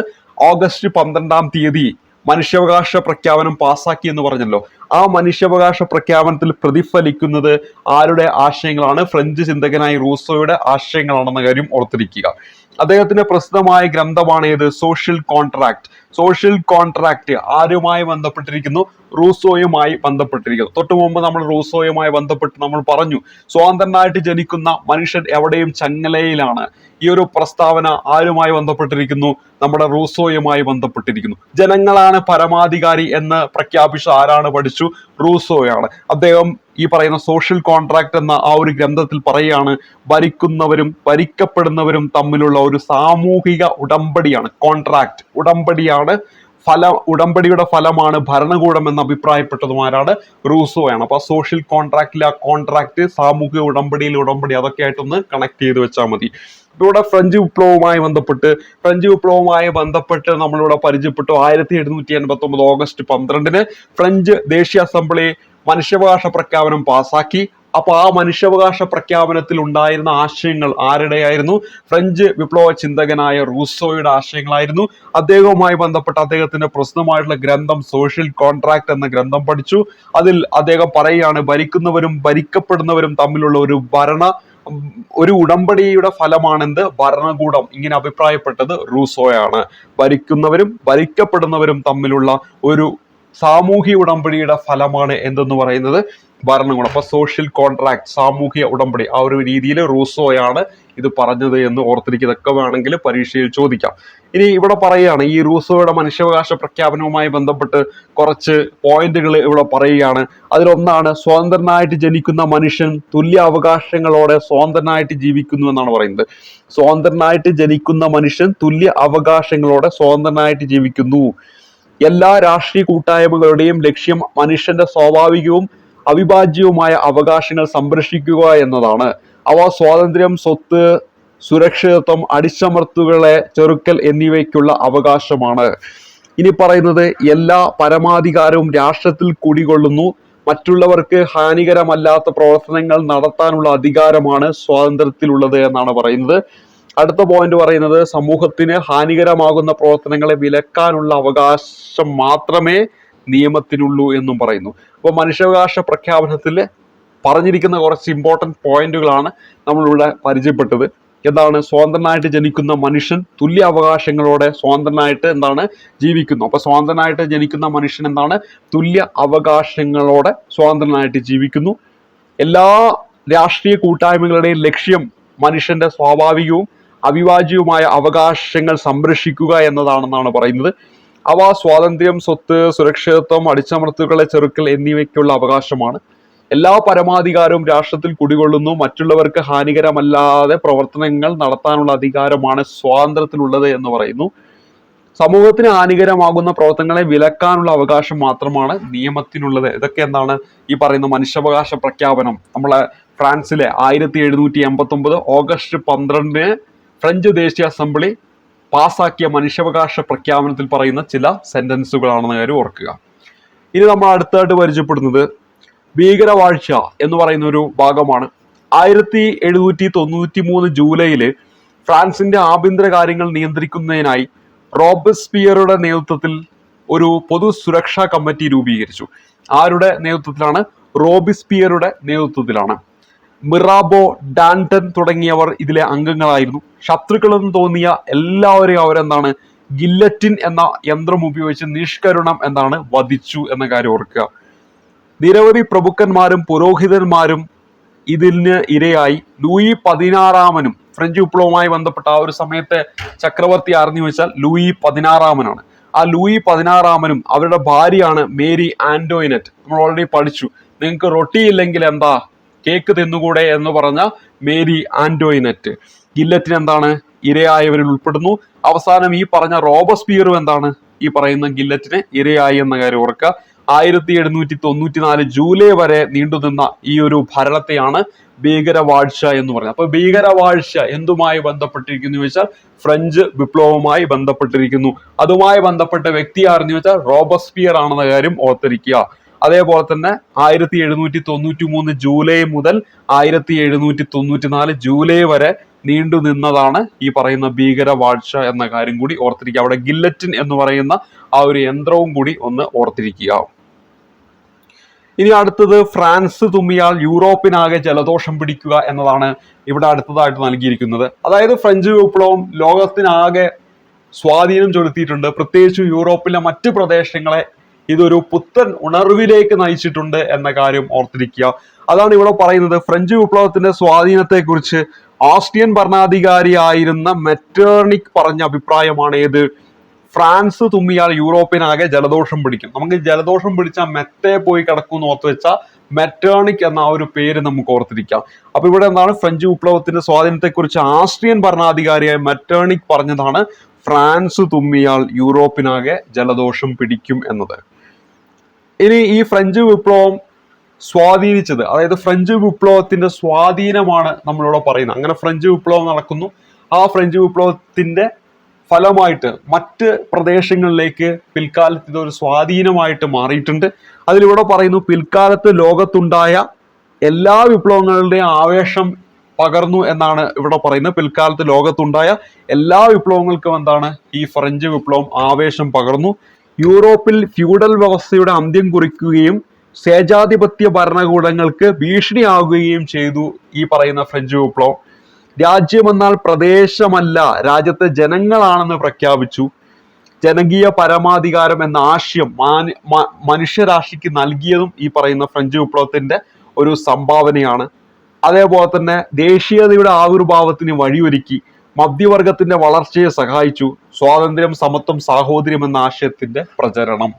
ഓഗസ്റ്റ് 12 മനുഷ്യാവകാശ പ്രഖ്യാപനം പാസാക്കി എന്ന് പറഞ്ഞല്ലോ. ആ മനുഷ്യാവകാശ പ്രഖ്യാപനത്തിൽ പ്രതിഫലിക്കുന്നത് ആരുടെ ആശയങ്ങളാണ്? ഫ്രഞ്ച് ചിന്തകനായ റൂസോയുടെ ആശയങ്ങളാണെന്ന കാര്യം ഓർത്തിരിക്കുക. അദ്ദേഹത്തിന്റെ പ്രസിദ്ധമായ ഗ്രന്ഥമാണ് ഏത്? Social contract. സോഷ്യൽ കോൺട്രാക്ട് ആരുമായി ബന്ധപ്പെട്ടിരിക്കുന്നു? റൂസോയുമായി ബന്ധപ്പെട്ടിരിക്കുന്നു. തൊട്ടു മുമ്പ് നമ്മൾ റൂസോയുമായി ബന്ധപ്പെട്ട് നമ്മൾ പറഞ്ഞു, സ്വതന്ത്രനായിട്ട് ജനിക്കുന്ന മനുഷ്യൻ എവിടെയും ചങ്ങലയിലാണ്. ഈ ഒരു പ്രസ്താവന ആരുമായി ബന്ധപ്പെട്ടിരിക്കുന്നു? നമ്മുടെ റൂസോയുമായി ബന്ധപ്പെട്ടിരിക്കുന്നു. ജനങ്ങളാണ് പരമാധികാരി എന്ന് പ്രഖ്യാപിച്ച ആരാണ്? പഠിച്ചു, റൂസോയാണ്. അദ്ദേഹം ഈ പറയുന്ന സോഷ്യൽ കോൺട്രാക്ട് എന്ന ആ ഒരു ഗ്രന്ഥത്തിൽ പറയുകയാണ്, ഭരിക്കുന്നവരും ഭരിക്കപ്പെടുന്നവരും തമ്മിലുള്ള ഒരു സാമൂഹിക ഉടമ്പടിയാണ് കോൺട്രാക്ട്. ഉടമ്പടിയുടെ ഫലമാണ് ഭരണകൂടം എന്ന് അഭിപ്രായപ്പെട്ടതുമാരാണ്? റൂസോയാണ്. അപ്പൊ സോഷ്യൽ കോൺട്രാക്റ്റിലെ കോൺട്രാക്ട്, സാമൂഹിക ഉടമ്പടിയിലെ ഉടമ്പടി, അതൊക്കെ ആയിട്ടൊന്ന് കണക്ട് ചെയ്ത് വെച്ചാൽ മതി. ഇവിടെ ഫ്രഞ്ച് വിപ്ലവവുമായി ബന്ധപ്പെട്ട് നമ്മളിവിടെ പരിചയപ്പെട്ടു. 1789 ഓഗസ്റ്റ് 12 ഫ്രഞ്ച് ദേശീയ അസംബ്ലി മനുഷ്യാവകാശ പ്രഖ്യാപനം പാസാക്കി. അപ്പൊ ആ മനുഷ്യാവകാശ പ്രഖ്യാപനത്തിൽ ഉണ്ടായിരുന്ന ആശയങ്ങൾ ആരുടെയായിരുന്നു? ഫ്രഞ്ച് വിപ്ലവ ചിന്തകനായ റൂസോയുടെ ആശയങ്ങളായിരുന്നു. അദ്ദേഹവുമായി ബന്ധപ്പെട്ട അദ്ദേഹത്തിന്റെ പ്രസിദ്ധമായിട്ടുള്ള ഗ്രന്ഥം സോഷ്യൽ കോൺട്രാക്ട് എന്ന ഗ്രന്ഥം പഠിച്ചു. അതിൽ അദ്ദേഹം പറയുകയാണ്, ഭരിക്കുന്നവരും ഭരിക്കപ്പെടുന്നവരും തമ്മിലുള്ള ഒരു ഉടമ്പടിയുടെ ഫലമാണെന്ത്? ഭരണകൂടം. ഇങ്ങനെ അഭിപ്രായപ്പെട്ടത് റൂസോയാണ്. ഭരിക്കുന്നവരും ഭരിക്കപ്പെടുന്നവരും തമ്മിലുള്ള ഒരു സാമൂഹിക ഉടമ്പടിയുടെ ഫലമാണ് എന്തെന്ന് പറയുന്നത്? ഭരണകൂടം. അപ്പൊ സോഷ്യൽ കോൺട്രാക്ട്, സാമൂഹിക ഉടമ്പടി, ആ ഒരു രീതിയിൽ റൂസോയാണ് ഇത് പറഞ്ഞത് എന്ന് ഓർത്തിരിക്കുക. ഇതൊക്കെ വേണമെങ്കിൽ പരീക്ഷയിൽ ചോദിക്കാം. ഇനി ഇവിടെ പറയുകയാണ്, ഈ റൂസോയുടെ മനുഷ്യാവകാശ പ്രഖ്യാപനവുമായി ബന്ധപ്പെട്ട് കുറച്ച് പോയിന്റുകൾ ഇവിടെ പറയുകയാണ്. അതിലൊന്നാണ്, സ്വതന്ത്രനായിട്ട് ജനിക്കുന്ന മനുഷ്യൻ തുല്യ അവകാശങ്ങളോടെ സ്വതന്ത്രനായിട്ട് ജീവിക്കുന്നു എന്നാണ് പറയുന്നത്. സ്വതന്ത്രനായിട്ട് ജനിക്കുന്ന മനുഷ്യൻ തുല്യ അവകാശങ്ങളോടെ സ്വതന്ത്രനായിട്ട് ജീവിക്കുന്നു. എല്ലാ രാഷ്ട്രീയ കൂട്ടായ്മകളുടെയും ലക്ഷ്യം മനുഷ്യന്റെ സ്വാഭാവികവും അവിഭാജ്യവുമായ അവകാശങ്ങൾ സംരക്ഷിക്കുക എന്നതാണ്. അവ സ്വാതന്ത്ര്യം, സ്വത്ത്, സുരക്ഷിതത്വം, അടിച്ചമർത്തലുകളെ ചെറുക്കൽ എന്നിവയ്ക്കുള്ള അവകാശമാണ്. ഇനി പറയുന്നത്, എല്ലാ പരമാധികാരവും രാഷ്ട്രത്തിൽ കുടികൊള്ളുന്നു. മറ്റുള്ളവർക്ക് ഹാനികരമല്ലാത്ത പ്രവർത്തനങ്ങൾ നടത്താനുള്ള അധികാരമാണ് സ്വാതന്ത്ര്യത്തിലുള്ളത് എന്നാണ് പറയുന്നത്. അടുത്ത പോയിന്റ് പറയുന്നത്, സമൂഹത്തിന് ഹാനികരമാകുന്ന പ്രവർത്തനങ്ങളെ വിലക്കാനുള്ള അവകാശം മാത്രമേ നിയമത്തിനുള്ളൂ എന്നും പറയുന്നു. അപ്പോൾ മനുഷ്യാവകാശ പ്രഖ്യാപനത്തിൽ പറഞ്ഞിരിക്കുന്ന കുറച്ച് ഇമ്പോർട്ടൻറ്റ് പോയിന്റുകളാണ് നമ്മളിവിടെ പരിചയപ്പെട്ടത്. എന്താണ്? സ്വതന്ത്രനായിട്ട് ജനിക്കുന്ന മനുഷ്യൻ തുല്യ അവകാശങ്ങളോടെ സ്വതന്ത്രനായിട്ട് ജീവിക്കുന്നു. അപ്പൊ സ്വതന്ത്രനായിട്ട് ജനിക്കുന്ന മനുഷ്യൻ തുല്യ അവകാശങ്ങളോടെ സ്വതന്ത്രനായിട്ട് ജീവിക്കുന്നു. എല്ലാ രാഷ്ട്രീയ കൂട്ടായ്മകളുടെയും ലക്ഷ്യം മനുഷ്യന്റെ സ്വാഭാവികവും അവിഭാജ്യവുമായ അവകാശങ്ങൾ സംരക്ഷിക്കുക എന്നതാണെന്നാണ് പറയുന്നത്. അവ സ്വാതന്ത്ര്യം, സ്വത്ത്, സുരക്ഷിതത്വം, അടിച്ചമർത്തലുകളെ ചെറുക്കൽ എന്നിവയ്ക്കുള്ള അവകാശമാണ്. എല്ലാ പരമാധികാരവും രാഷ്ട്രത്തിൽ കുടികൊള്ളുന്നു. മറ്റുള്ളവർക്ക് ഹാനികരമല്ലാതെ പ്രവർത്തനങ്ങൾ നടത്താനുള്ള അധികാരമാണ് സ്വാതന്ത്ര്യത്തിലുള്ളത് എന്ന് പറയുന്നു. സമൂഹത്തിന് ഹാനികരമാകുന്ന പ്രവർത്തനങ്ങളെ വിലക്കാനുള്ള അവകാശം മാത്രമാണ് നിയമത്തിനുള്ളത്. ഇതൊക്കെ ഈ പറയുന്ന മനുഷ്യാവകാശ പ്രഖ്യാപനം നമ്മളെ ഫ്രാൻസിലെ 1789 ഓഗസ്റ്റ് 12 ഫ്രഞ്ച് ദേശീയ അസംബ്ലി പാസാക്കിയ മനുഷ്യാവകാശ പ്രഖ്യാപനത്തിൽ പറയുന്ന ചില സെന്റൻസുകളാണെന്ന കാര്യം ഓർക്കുക. ഇനി നമ്മൾ അടുത്തായിട്ട് പരിചയപ്പെടുന്നത് ഭീകരവാഴ്ച എന്ന് പറയുന്ന ഒരു ഭാഗമാണ്. 1793 ജൂലൈയില് ഫ്രാൻസിന്റെ ആഭ്യന്തര കാര്യങ്ങൾ നിയന്ത്രിക്കുന്നതിനായി റോബസ്പിയറുടെ നേതൃത്വത്തിൽ ഒരു പൊതു സുരക്ഷാ കമ്മിറ്റി രൂപീകരിച്ചു. ആരുടെ നേതൃത്വത്തിലാണ്? റോബസ്പിയറുടെ നേതൃത്വത്തിലാണ്. മിറാബോ, ഡാന്റൺ തുടങ്ങിയവർ ഇതിലെ അംഗങ്ങളായിരുന്നു. ശത്രുക്കളെന്ന് തോന്നിയ എല്ലാവരെയും ഗില്ലറ്റിൻ എന്ന യന്ത്രം ഉപയോഗിച്ച് നിഷ്കരുണം വധിച്ചു എന്ന കാര്യം ഓർക്കുക. നിരവധി പ്രഭുക്കന്മാരും പുരോഹിതന്മാരും ഇതിന് ഇരയായി ലൂയി 16 ഫ്രഞ്ച് വിപ്ലവവുമായി ബന്ധപ്പെട്ട ആ ഒരു സമയത്തെ ചക്രവർത്തി ആരെന്ന് ചോദിച്ചാൽ ലൂയി 16 ആ ലൂയി 16 അവരുടെ ഭാര്യയാണ് മേരി ആന്റോയിനറ്റ്. നമ്മൾ ഓൾറെഡി പഠിച്ചു. നിങ്ങൾക്ക് റൊട്ടി ഇല്ലെങ്കിൽ എന്താ കേക്ക് തിന്നുകൂടെ എന്ന് പറഞ്ഞ മേരി ആന്റോയിനറ്റ് ഗില്ലറ്റിന് എന്താണ് ഇരയായവരിൽ ഉൾപ്പെടുന്നു. അവസാനം ഈ പറഞ്ഞ റോബസ്പിയറും എന്താണ് ഈ പറയുന്ന ഗില്ലറ്റിന് ഇരയായി എന്ന കാര്യം ഓർക്കുക. 1794 ജൂലൈ വരെ നീണ്ടുനിന്ന ഈ ഒരു ഭരണത്തെയാണ് ഭീകരവാഴ്ച എന്ന് പറയുന്നത്. അപ്പൊ ഭീകരവാഴ്ച എന്തുമായി ബന്ധപ്പെട്ടിരിക്കുന്നു വെച്ചാൽ ഫ്രഞ്ച് വിപ്ലവവുമായി ബന്ധപ്പെട്ടിരിക്കുന്നു. അതുമായി ബന്ധപ്പെട്ട വ്യക്തി ആരെന്ന് വെച്ചാൽ റോബസ്പിയർ ആണെന്ന കാര്യം ഓർത്തിരിക്കുക. അതേപോലെ തന്നെ 1793 ജൂലൈ മുതൽ 1794 ജൂലൈ വരെ നീണ്ടു നിന്നതാണ് ഈ പറയുന്ന ഭീകരവാഴ്ച എന്ന കാര്യം കൂടി ഓർത്തിരിക്കുക. അവിടെ ഗില്ലറ്റിൻ എന്ന് പറയുന്ന ആ ഒരു യന്ത്രവും കൂടി ഒന്ന് ഓർത്തിരിക്കുക. ഇനി അടുത്തത് ഫ്രാൻസ് തുമ്മിയാൽ യൂറോപ്പിനാകെ ജലദോഷം പിടിക്കുക എന്നതാണ് ഇവിടെ അടുത്തതായിട്ട് നൽകിയിരിക്കുന്നത്. അതായത് ഫ്രഞ്ച് വിപ്ലവം ലോകത്തിനാകെ സ്വാധീനം ചെലുത്തിയിട്ടുണ്ട്. പ്രത്യേകിച്ച് യൂറോപ്പിലെ മറ്റ് പ്രദേശങ്ങളെ ഇതൊരു പുത്തൻ ഉണർവിലേക്ക് നയിച്ചിട്ടുണ്ട് എന്ന കാര്യം ഓർത്തിരിക്കുക. അതാണ് ഇവിടെ പറയുന്നത്. ഫ്രഞ്ച് വിപ്ലവത്തിന്റെ സ്വാധീനത്തെ കുറിച്ച് ഓസ്ട്രിയൻ ഭരണാധികാരിയായിരുന്ന മെറ്റേർണിക് പറഞ്ഞ അഭിപ്രായമാണ് ഏത്? ഫ്രാൻസ് തുമ്മിയാൽ യൂറോപ്പിനാകെ ജലദോഷം പിടിക്കും. നമുക്ക് ജലദോഷം പിടിച്ചാൽ മെറ്റെ പോയി കിടക്കും ഓർത്ത് വെച്ചാൽ മെറ്റേർണിക് എന്ന ആ ഒരു പേര് നമുക്ക് ഓർത്തിരിക്കാം. അപ്പൊ ഇവിടെ എന്താണ് ഫ്രഞ്ച് വിപ്ലവത്തിന്റെ സ്വാധീനത്തെ കുറിച്ച് ഓസ്ട്രിയൻ ഭരണാധികാരിയായ മെറ്റേർണിക് പറഞ്ഞതാണ് ഫ്രാൻസ് തുമ്മിയാൽ യൂറോപ്പിനാകെ ജലദോഷം പിടിക്കും എന്നത്. ഇനി ഈ ഫ്രഞ്ച് വിപ്ലവം സ്വാധീനിച്ചത്, അതായത് ഫ്രഞ്ച് വിപ്ലവത്തിന്റെ സ്വാധീനമാണ് നമ്മളിവിടെ പറയുന്നത്. അങ്ങനെ ഫ്രഞ്ച് വിപ്ലവം നടക്കുന്നു. ആ ഫ്രഞ്ച് വിപ്ലവത്തിന്റെ ഫലമായിട്ട് മറ്റ് പ്രദേശങ്ങളിലേക്ക് പിൽക്കാലത്ത് ഇതൊരു സ്വാധീനമായിട്ട് മാറിയിട്ടുണ്ട്. അതിലിവിടെ പറയുന്നു പിൽക്കാലത്ത് ലോകത്തുണ്ടായ എല്ലാ വിപ്ലവങ്ങളുടെയും ആവേശം പകർന്നു എന്നാണ് ഇവിടെ പറയുന്നത്. പിൽക്കാലത്ത് ലോകത്തുണ്ടായ എല്ലാ വിപ്ലവങ്ങൾക്കും എന്താണ് ഈ ഫ്രഞ്ച് വിപ്ലവം ആവേശം പകർന്നു. യൂറോപ്പിൽ ഫ്യൂഡൽ വ്യവസ്ഥയുടെ അന്ത്യം കുറിക്കുകയും സ്വേച്ഛാധിപത്യ ഭരണകൂടങ്ങൾക്ക് ഭീഷണിയാകുകയും ചെയ്തു ഈ പറയുന്ന ഫ്രഞ്ച് വിപ്ലവം. രാജ്യമെന്നാൽ പ്രദേശമല്ല, രാജ്യത്തെ ജനങ്ങളാണെന്ന് പ്രഖ്യാപിച്ചു. ജനകീയ പരമാധികാരം എന്ന ആശയം മനുഷ്യരാശിക്ക് നൽകിയതും ഈ പറയുന്ന ഫ്രഞ്ച് വിപ്ലവത്തിന്റെ ഒരു സംഭാവനയാണ്. അതേപോലെ തന്നെ ദേശീയതയുടെ ആവിർഭാവത്തിന് വഴിയൊരുക്കി. മധ്യവർഗത്തിന്റെ വളർച്ചയെ സഹായിച്ചു. സ്വാതന്ത്ര്യം, സമത്വം, സാഹോദര്യം എന്ന ആശയത്തിന്റെ പ്രചരണം.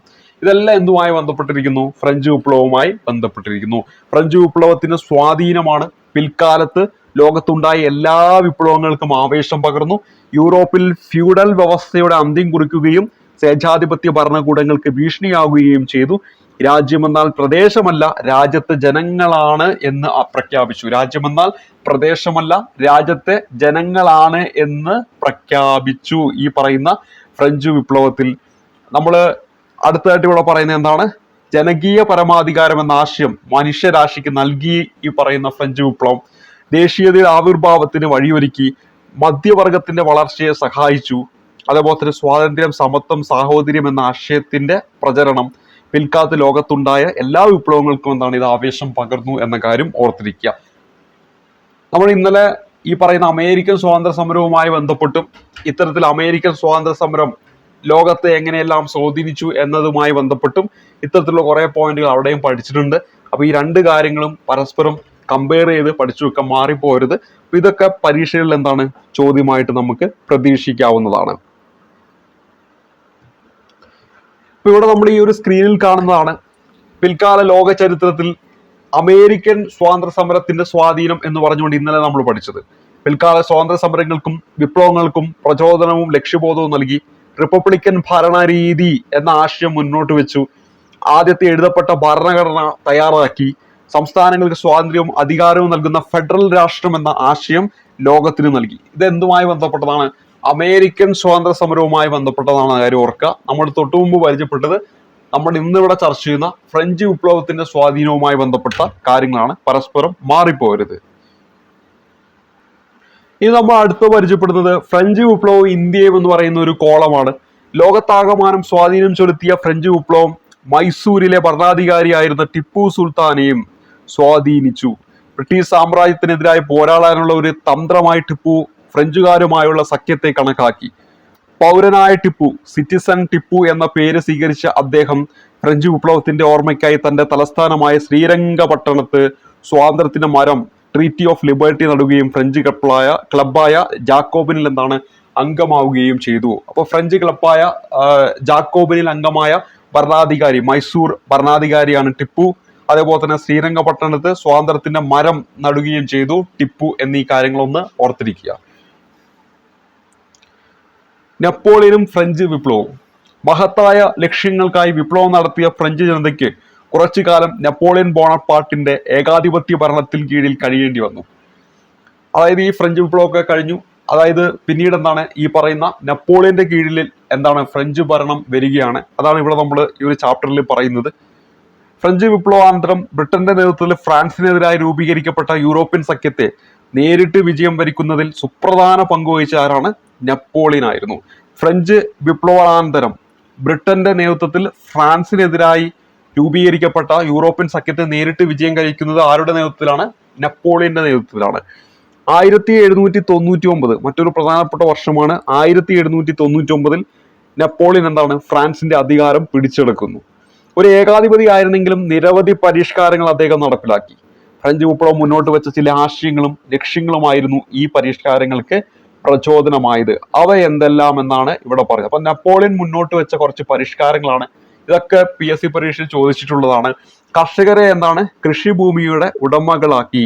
ഇതെല്ലാം എന്തുമായി ബന്ധപ്പെട്ടിരിക്കുന്നു? ഫ്രഞ്ച് വിപ്ലവവുമായി ബന്ധപ്പെട്ടിരിക്കുന്നു. ഫ്രഞ്ച് വിപ്ലവത്തിന് സ്വാധീനമാണ്. പിൽക്കാലത്ത് ലോകത്തുണ്ടായ എല്ലാ വിപ്ലവങ്ങൾക്കും ആവേശം പകർന്നു. യൂറോപ്പിൽ ഫ്യൂഡൽ വ്യവസ്ഥയുടെ അന്ത്യം കുറിക്കുകയും സ്വേച്ഛാധിപത്യ ഭരണകൂടങ്ങൾക്ക് ഭീഷണിയാകുകയും ചെയ്തു. രാജ്യമെന്നാൽ പ്രദേശമല്ല, രാജ്യത്തെ ജനങ്ങളാണ് എന്ന് പ്രഖ്യാപിച്ചു. രാജ്യമെന്നാൽ പ്രദേശമല്ല, രാജ്യത്തെ ജനങ്ങളാണ് എന്ന് പ്രഖ്യാപിച്ചു ഈ പറയുന്ന ഫ്രഞ്ച് വിപ്ലവത്തിൽ. നമ്മൾ അടുത്തതായിട്ട് ഇവിടെ പറയുന്നത് എന്താണ്? ജനകീയ പരമാധികാരം എന്ന ആശയം മനുഷ്യരാശിക്ക് നൽകി ഈ പറയുന്ന ഫ്രഞ്ച് വിപ്ലവം. ദേശീയതയുടെ ആവിർഭാവത്തിന് വഴിയൊരുക്കി. മധ്യവർഗത്തിന്റെ വളർച്ചയെ സഹായിച്ചു. അതേപോലെ തന്നെ സ്വാതന്ത്ര്യം, സമത്വം, സാഹോദര്യം എന്ന ആശയത്തിന്റെ പ്രചരണം. പിൽക്കാലത്ത് ലോകത്തുണ്ടായ എല്ലാ വിപ്ലവങ്ങൾക്കും എന്താണ് ഇത് ആവേശം പകർന്നു എന്ന കാര്യം ഓർത്തിരിക്കുക. നമ്മൾ ഇന്നലെ ഈ പറയുന്ന അമേരിക്കൻ സ്വാതന്ത്ര്യ സമരവുമായി ബന്ധപ്പെട്ടും ഇത്തരത്തിൽ അമേരിക്കൻ സ്വാതന്ത്ര്യ സമരം ലോകത്തെ എങ്ങനെയെല്ലാം സ്വാധീനിച്ചു എന്നതുമായി ബന്ധപ്പെട്ടും ഇത്തരത്തിലുള്ള കുറെ പോയിന്റുകൾ അവിടെയും പഠിച്ചിട്ടുണ്ട്. അപ്പൊ ഈ രണ്ട് കാര്യങ്ങളും പരസ്പരം കമ്പയർ ചെയ്ത് പഠിച്ചു വെക്കാൻ മാറിപ്പോരുത്. അപ്പൊ ഇതൊക്കെ പരീക്ഷകളിൽ എന്താണ് ചോദ്യമായിട്ട് നമുക്ക് പ്രതീക്ഷിക്കാവുന്നതാണ്. ഇപ്പൊ ഇവിടെ നമ്മൾ ഈ ഒരു സ്ക്രീനിൽ കാണുന്നതാണ് പിൽക്കാല ലോക ചരിത്രത്തിൽ അമേരിക്കൻ സ്വാതന്ത്ര്യ സമരത്തിന്റെ സ്വാധീനം എന്ന് പറഞ്ഞുകൊണ്ട് ഇന്നലെ നമ്മൾ പഠിച്ചത്. പിൽക്കാല സ്വാതന്ത്ര്യ സമരങ്ങൾക്കും വിപ്ലവങ്ങൾക്കും പ്രചോദനവും ലക്ഷ്യബോധവും നൽകി. റിപ്പബ്ലിക്കൻ ഭരണരീതി എന്ന ആശയം മുന്നോട്ട് വെച്ചു. ആദ്യത്തെ എഴുതപ്പെട്ട ഭരണഘടന തയ്യാറാക്കി. സംസ്ഥാനങ്ങൾക്ക് സ്വാതന്ത്ര്യവും അധികാരവും നൽകുന്ന ഫെഡറൽ രാഷ്ട്രം എന്ന ആശയം ലോകത്തിന് നൽകി. ഇത് എന്തുമായി ബന്ധപ്പെട്ടതാണ്? അമേരിക്കൻ സ്വാതന്ത്ര്യ സമരവുമായി ബന്ധപ്പെട്ടതാണ് കാര്യം ഓർക്കുക. നമ്മൾ തൊട്ടു മുമ്പ് പരിചയപ്പെട്ടത് നമ്മൾ ഇന്നിവിടെ ചർച്ച ചെയ്യുന്ന ഫ്രഞ്ച് വിപ്ലവത്തിന്റെ സ്വാധീനവുമായി ബന്ധപ്പെട്ട കാര്യങ്ങളാണ്. പരസ്പരം മാറിപ്പോരുത്. ഇനി നമ്മൾ അടുത്ത് പരിചയപ്പെടുന്നത് ഫ്രഞ്ച് വിപ്ലവം ഇന്ത്യയും എന്ന് പറയുന്ന ഒരു കോളമാണ്. ലോകത്താകമാനം സ്വാധീനം ചെലുത്തിയ ഫ്രഞ്ച് വിപ്ലവം മൈസൂരിലെ ഭരണാധികാരിയായിരുന്ന ടിപ്പു സുൽത്താനെയും സ്വാധീനിച്ചു. ബ്രിട്ടീഷ് സാമ്രാജ്യത്തിനെതിരായി പോരാടാനുള്ള ഒരു തന്ത്രമായി ടിപ്പു ഫ്രഞ്ചുകാരുമായുള്ള സഖ്യത്തെ കണക്കാക്കി. പൗരനായ ടിപ്പു, സിറ്റിസൺ ടിപ്പു എന്ന പേര് സ്വീകരിച്ച അദ്ദേഹം ഫ്രഞ്ച് വിപ്ലവത്തിന്റെ ഓർമ്മയ്ക്കായി തന്റെ തലസ്ഥാനമായ ശ്രീരംഗപട്ടണത്ത് സ്വാതന്ത്ര്യത്തിന്റെ മരം ട്രീറ്റി ഓഫ് ലിബർട്ടി നടുകയും ഫ്രഞ്ച് ക്ലബായ ജാക്കോബിനിൽ എന്താണ് അംഗമാവുകയും ചെയ്തു. അപ്പോൾ ഫ്രഞ്ച് ക്ലബായ ജാക്കോബിനിൽ അംഗമായ ഭരണാധികാരി, മൈസൂർ ഭരണാധികാരിയാണ് ടിപ്പു. അതേപോലെ തന്നെ ശ്രീരംഗപട്ടണത്ത് സ്വാതന്ത്ര്യത്തിന്റെ മരം നടുകയും ചെയ്തു ടിപ്പു എന്നീ കാര്യങ്ങളൊന്ന് ഓർത്തിരിക്കുക. നെപ്പോളിയനും ഫ്രഞ്ച് വിപ്ലവവും. മഹത്തായ ലക്ഷ്യങ്ങൾക്കായി വിപ്ലവം നടത്തിയ ഫ്രഞ്ച് ജനതയ്ക്ക് കുറച്ചു കാലം നെപ്പോളിയൻ ബോണപ്പാർട്ടിന്റെ ഏകാധിപത്യ ഭരണത്തിൽ കീഴിൽ കഴിയേണ്ടി വന്നു. അതായത് ഈ ഫ്രഞ്ച് വിപ്ലവമൊക്കെ കഴിഞ്ഞു. അതായത് പിന്നീട് എന്താണ് ഈ പറയുന്ന നെപ്പോളിയന്റെ കീഴിൽ എന്താണ് ഫ്രഞ്ച് ഭരണം വരികയാണ്. അതാണ് ഇവിടെ നമ്മൾ ഈ ഒരു ചാപ്റ്ററിൽ പറയുന്നത്. ഫ്രഞ്ച് വിപ്ലവാനന്തരം ബ്രിട്ടന്റെ നേതൃത്വത്തിൽ ഫ്രാൻസിനെതിരായി രൂപീകരിക്കപ്പെട്ട യൂറോപ്യൻ സഖ്യത്തെ നേരിട്ട് വിജയം വരിക്കുന്നതിൽ സുപ്രധാന പങ്കുവഹിച്ച ആരാണ്? നെപ്പോളിയൻ ആയിരുന്നു. ഫ്രഞ്ച് വിപ്ലവാനന്തരം ബ്രിട്ടന്റെ നേതൃത്വത്തിൽ ഫ്രാൻസിനെതിരായി രൂപീകരിക്കപ്പെട്ട യൂറോപ്യൻ സഖ്യത്തെ നേരിട്ട് വിജയം കഴിക്കുന്നത് ആരുടെ നേതൃത്വത്തിലാണ്? നെപ്പോളിയന്റെ നേതൃത്വത്തിലാണ്. 1799 മറ്റൊരു പ്രധാനപ്പെട്ട വർഷമാണ്. 1799 നെപ്പോളിയൻ എന്താണ് ഫ്രാൻസിന്റെ അധികാരം പിടിച്ചെടുക്കുന്നു. ഒരു ഏകാധിപതി ആയിരുന്നെങ്കിലും നിരവധി പരിഷ്കാരങ്ങൾ അദ്ദേഹം നടപ്പിലാക്കി. ഫ്രഞ്ച് വിപ്ലവം മുന്നോട്ട് വെച്ച ചില ആശയങ്ങളും ലക്ഷ്യങ്ങളുമായിരുന്നു ഈ പരിഷ്കാരങ്ങൾക്ക് പ്രചോദനമായത്. അവ എന്തെല്ലാം എന്നാണ് ഇവിടെ പറയുന്നത്. അപ്പൊ നെപ്പോളിയൻ മുന്നോട്ട് വെച്ച കുറച്ച് പരിഷ്കാരങ്ങളാണ്. ഇതൊക്കെ PSC പരീക്ഷയിൽ ചോദിച്ചിട്ടുള്ളതാണ്. കർഷകരെ എന്താണ് കൃഷിഭൂമിയുടെ ഉടമകളാക്കി.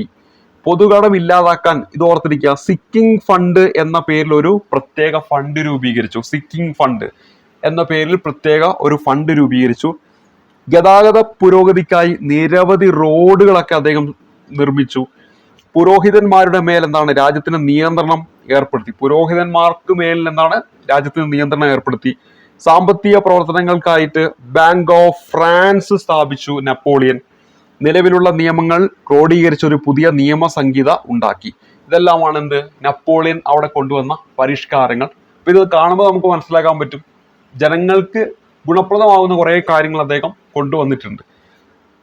പൊതുകടം ഇല്ലാതാക്കാൻ ഇത് ഓർത്തിരിക്കുക. സിക്കിംഗ് ഫണ്ട് എന്ന പേരിൽ ഒരു പ്രത്യേക ഫണ്ട് രൂപീകരിച്ചു. സിക്കിംഗ് ഫണ്ട് എന്ന പേരിൽ പ്രത്യേക ഒരു ഫണ്ട് രൂപീകരിച്ചു. ഗതാഗത പുരോഗതിക്കായി നിരവധി റോഡുകളൊക്കെ അദ്ദേഹം നിർമ്മിച്ചു. പുരോഹിതന്മാരുടെ മേൽ എന്താണ് രാജ്യത്തിന് നിയന്ത്രണം ഏർപ്പെടുത്തി. പുരോഹിതന്മാർക്ക് മേൽ എന്താണ് രാജ്യത്തിന് നിയന്ത്രണം ഏർപ്പെടുത്തി. സാമ്പത്തിക പ്രവർത്തനങ്ങൾക്കായിട്ട് ബാങ്ക് ഓഫ് ഫ്രാൻസ് സ്ഥാപിച്ചു നെപ്പോളിയൻ. നിലവിലുള്ള നിയമങ്ങൾ ക്രോഡീകരിച്ച ഒരു പുതിയ നിയമസംഹിത ഉണ്ടാക്കി. ഇതെല്ലാമാണ് എന്ത് നെപ്പോളിയൻ അവിടെ കൊണ്ടുവന്ന പരിഷ്കാരങ്ങൾ. അപ്പൊ ഇത് കാണുമ്പോൾ നമുക്ക് മനസ്സിലാക്കാൻ പറ്റും ജനങ്ങൾക്ക് ഗുണപ്രദമാവുന്ന കുറെ കാര്യങ്ങൾ അദ്ദേഹം കൊണ്ടുവന്നിട്ടുണ്ട്.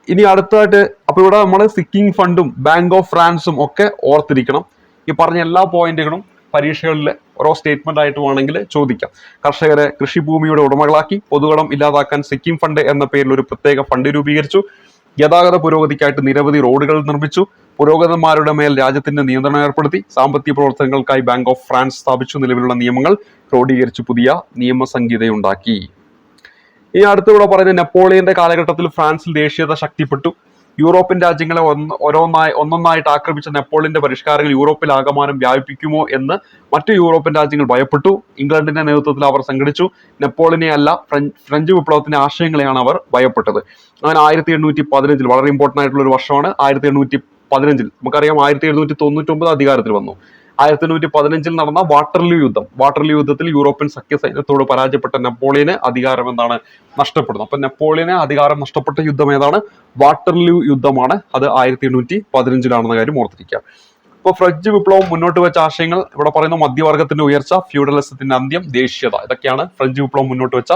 ഇനി അടുത്തതായിട്ട് അപ്പൊ ഇവിടെ നമ്മൾ സിക്കിംഗ് ഫണ്ടും ബാങ്ക് ഓഫ് ഫ്രാൻസും ഒക്കെ ഓർത്തിരിക്കണം. ഈ പറഞ്ഞ എല്ലാ പോയിന്റുകളും പരീക്ഷകളിൽ ഓരോ സ്റ്റേറ്റ്മെന്റ് ആയിട്ട് വേണമെങ്കിൽ ചോദിക്കാം. കർഷകരെ കൃഷിഭൂമിയുടെ ഉടമകളാക്കി. പൊതുകടം ഇല്ലാതാക്കാൻ സിക്കിം ഫണ്ട് എന്ന പേരിൽ ഒരു പ്രത്യേക ഫണ്ട് രൂപീകരിച്ചു. ഗതാഗത പുരോഗതിക്കായിട്ട് നിരവധി റോഡുകൾ നിർമ്മിച്ചു. പുരോഹിതന്മാരുടെ മേൽ രാജ്യത്തിന്റെ നിയന്ത്രണം ഏർപ്പെടുത്തി. സാമ്പത്തിക പ്രവർത്തനങ്ങൾക്കായി ബാങ്ക് ഓഫ് ഫ്രാൻസ് സ്ഥാപിച്ചു. നിലവിലുള്ള നിയമങ്ങൾ ക്രോഡീകരിച്ചു. പുതിയ നിയമസംഹിതയുണ്ടാക്കി. ഈ അടുത്തിവിടെ പറയുന്നത് നെപ്പോളിയന്റെ കാലഘട്ടത്തിൽ ഫ്രാൻസിൽ ദേശീയത ശക്തിപ്പെട്ടു. യൂറോപ്യൻ രാജ്യങ്ങളെ ഒന്നൊന്നായിട്ട് ആക്രമിച്ച നെപ്പോളിയന്റെ പരിഷ്കാരങ്ങൾ യൂറോപ്പിൽ ആകമാനം വ്യാപിപ്പിക്കുമോ എന്ന് മറ്റു യൂറോപ്യൻ രാജ്യങ്ങൾ ഭയപ്പെട്ടു. ഇംഗ്ലണ്ടിന്റെ നേതൃത്വത്തിൽ അവർ സംഘടിച്ചു. നെപ്പോളിയനെ അല്ല ഫ്രഞ്ച് വിപ്ലവത്തിന്റെ ആശയങ്ങളെയാണ് അവർ ഭയപ്പെട്ടത്. അങ്ങനെ 1815 വളരെ ഇമ്പോർട്ടന്റ് ആയിട്ടുള്ള ഒരു വർഷമാണ്. 1815 നമുക്കറിയാം 1799 അധികാരത്തിൽ വന്നു. 1815 നടന്ന വാട്ടർലൂ യുദ്ധത്തിൽ യൂറോപ്യൻ സഖ്യ സൈന്യത്തോട് പരാജയപ്പെട്ട നെപ്പോളിയന് അധികാരം എന്താണ് നഷ്ടപ്പെടുന്നു. അപ്പൊ നെപ്പോളിയന് അധികാരം നഷ്ടപ്പെട്ട യുദ്ധം ഏതാണ്? വാട്ടർലൂ യുദ്ധമാണ്. അത് 1815 കാര്യം ഓർത്തിരിക്കുക. ഇപ്പൊ ഫ്രഞ്ച് വിപ്ലവം മുന്നോട്ട് വെച്ച ആശയങ്ങൾ ഇവിടെ പറയുന്ന മധ്യവർഗത്തിന്റെ ഉയർച്ച, ഫ്യൂഡലിസത്തിന്റെ അന്ത്യം, ദേശീയത. ഇതൊക്കെയാണ് ഫ്രഞ്ച് വിപ്ലവം മുന്നോട്ട് വെച്ച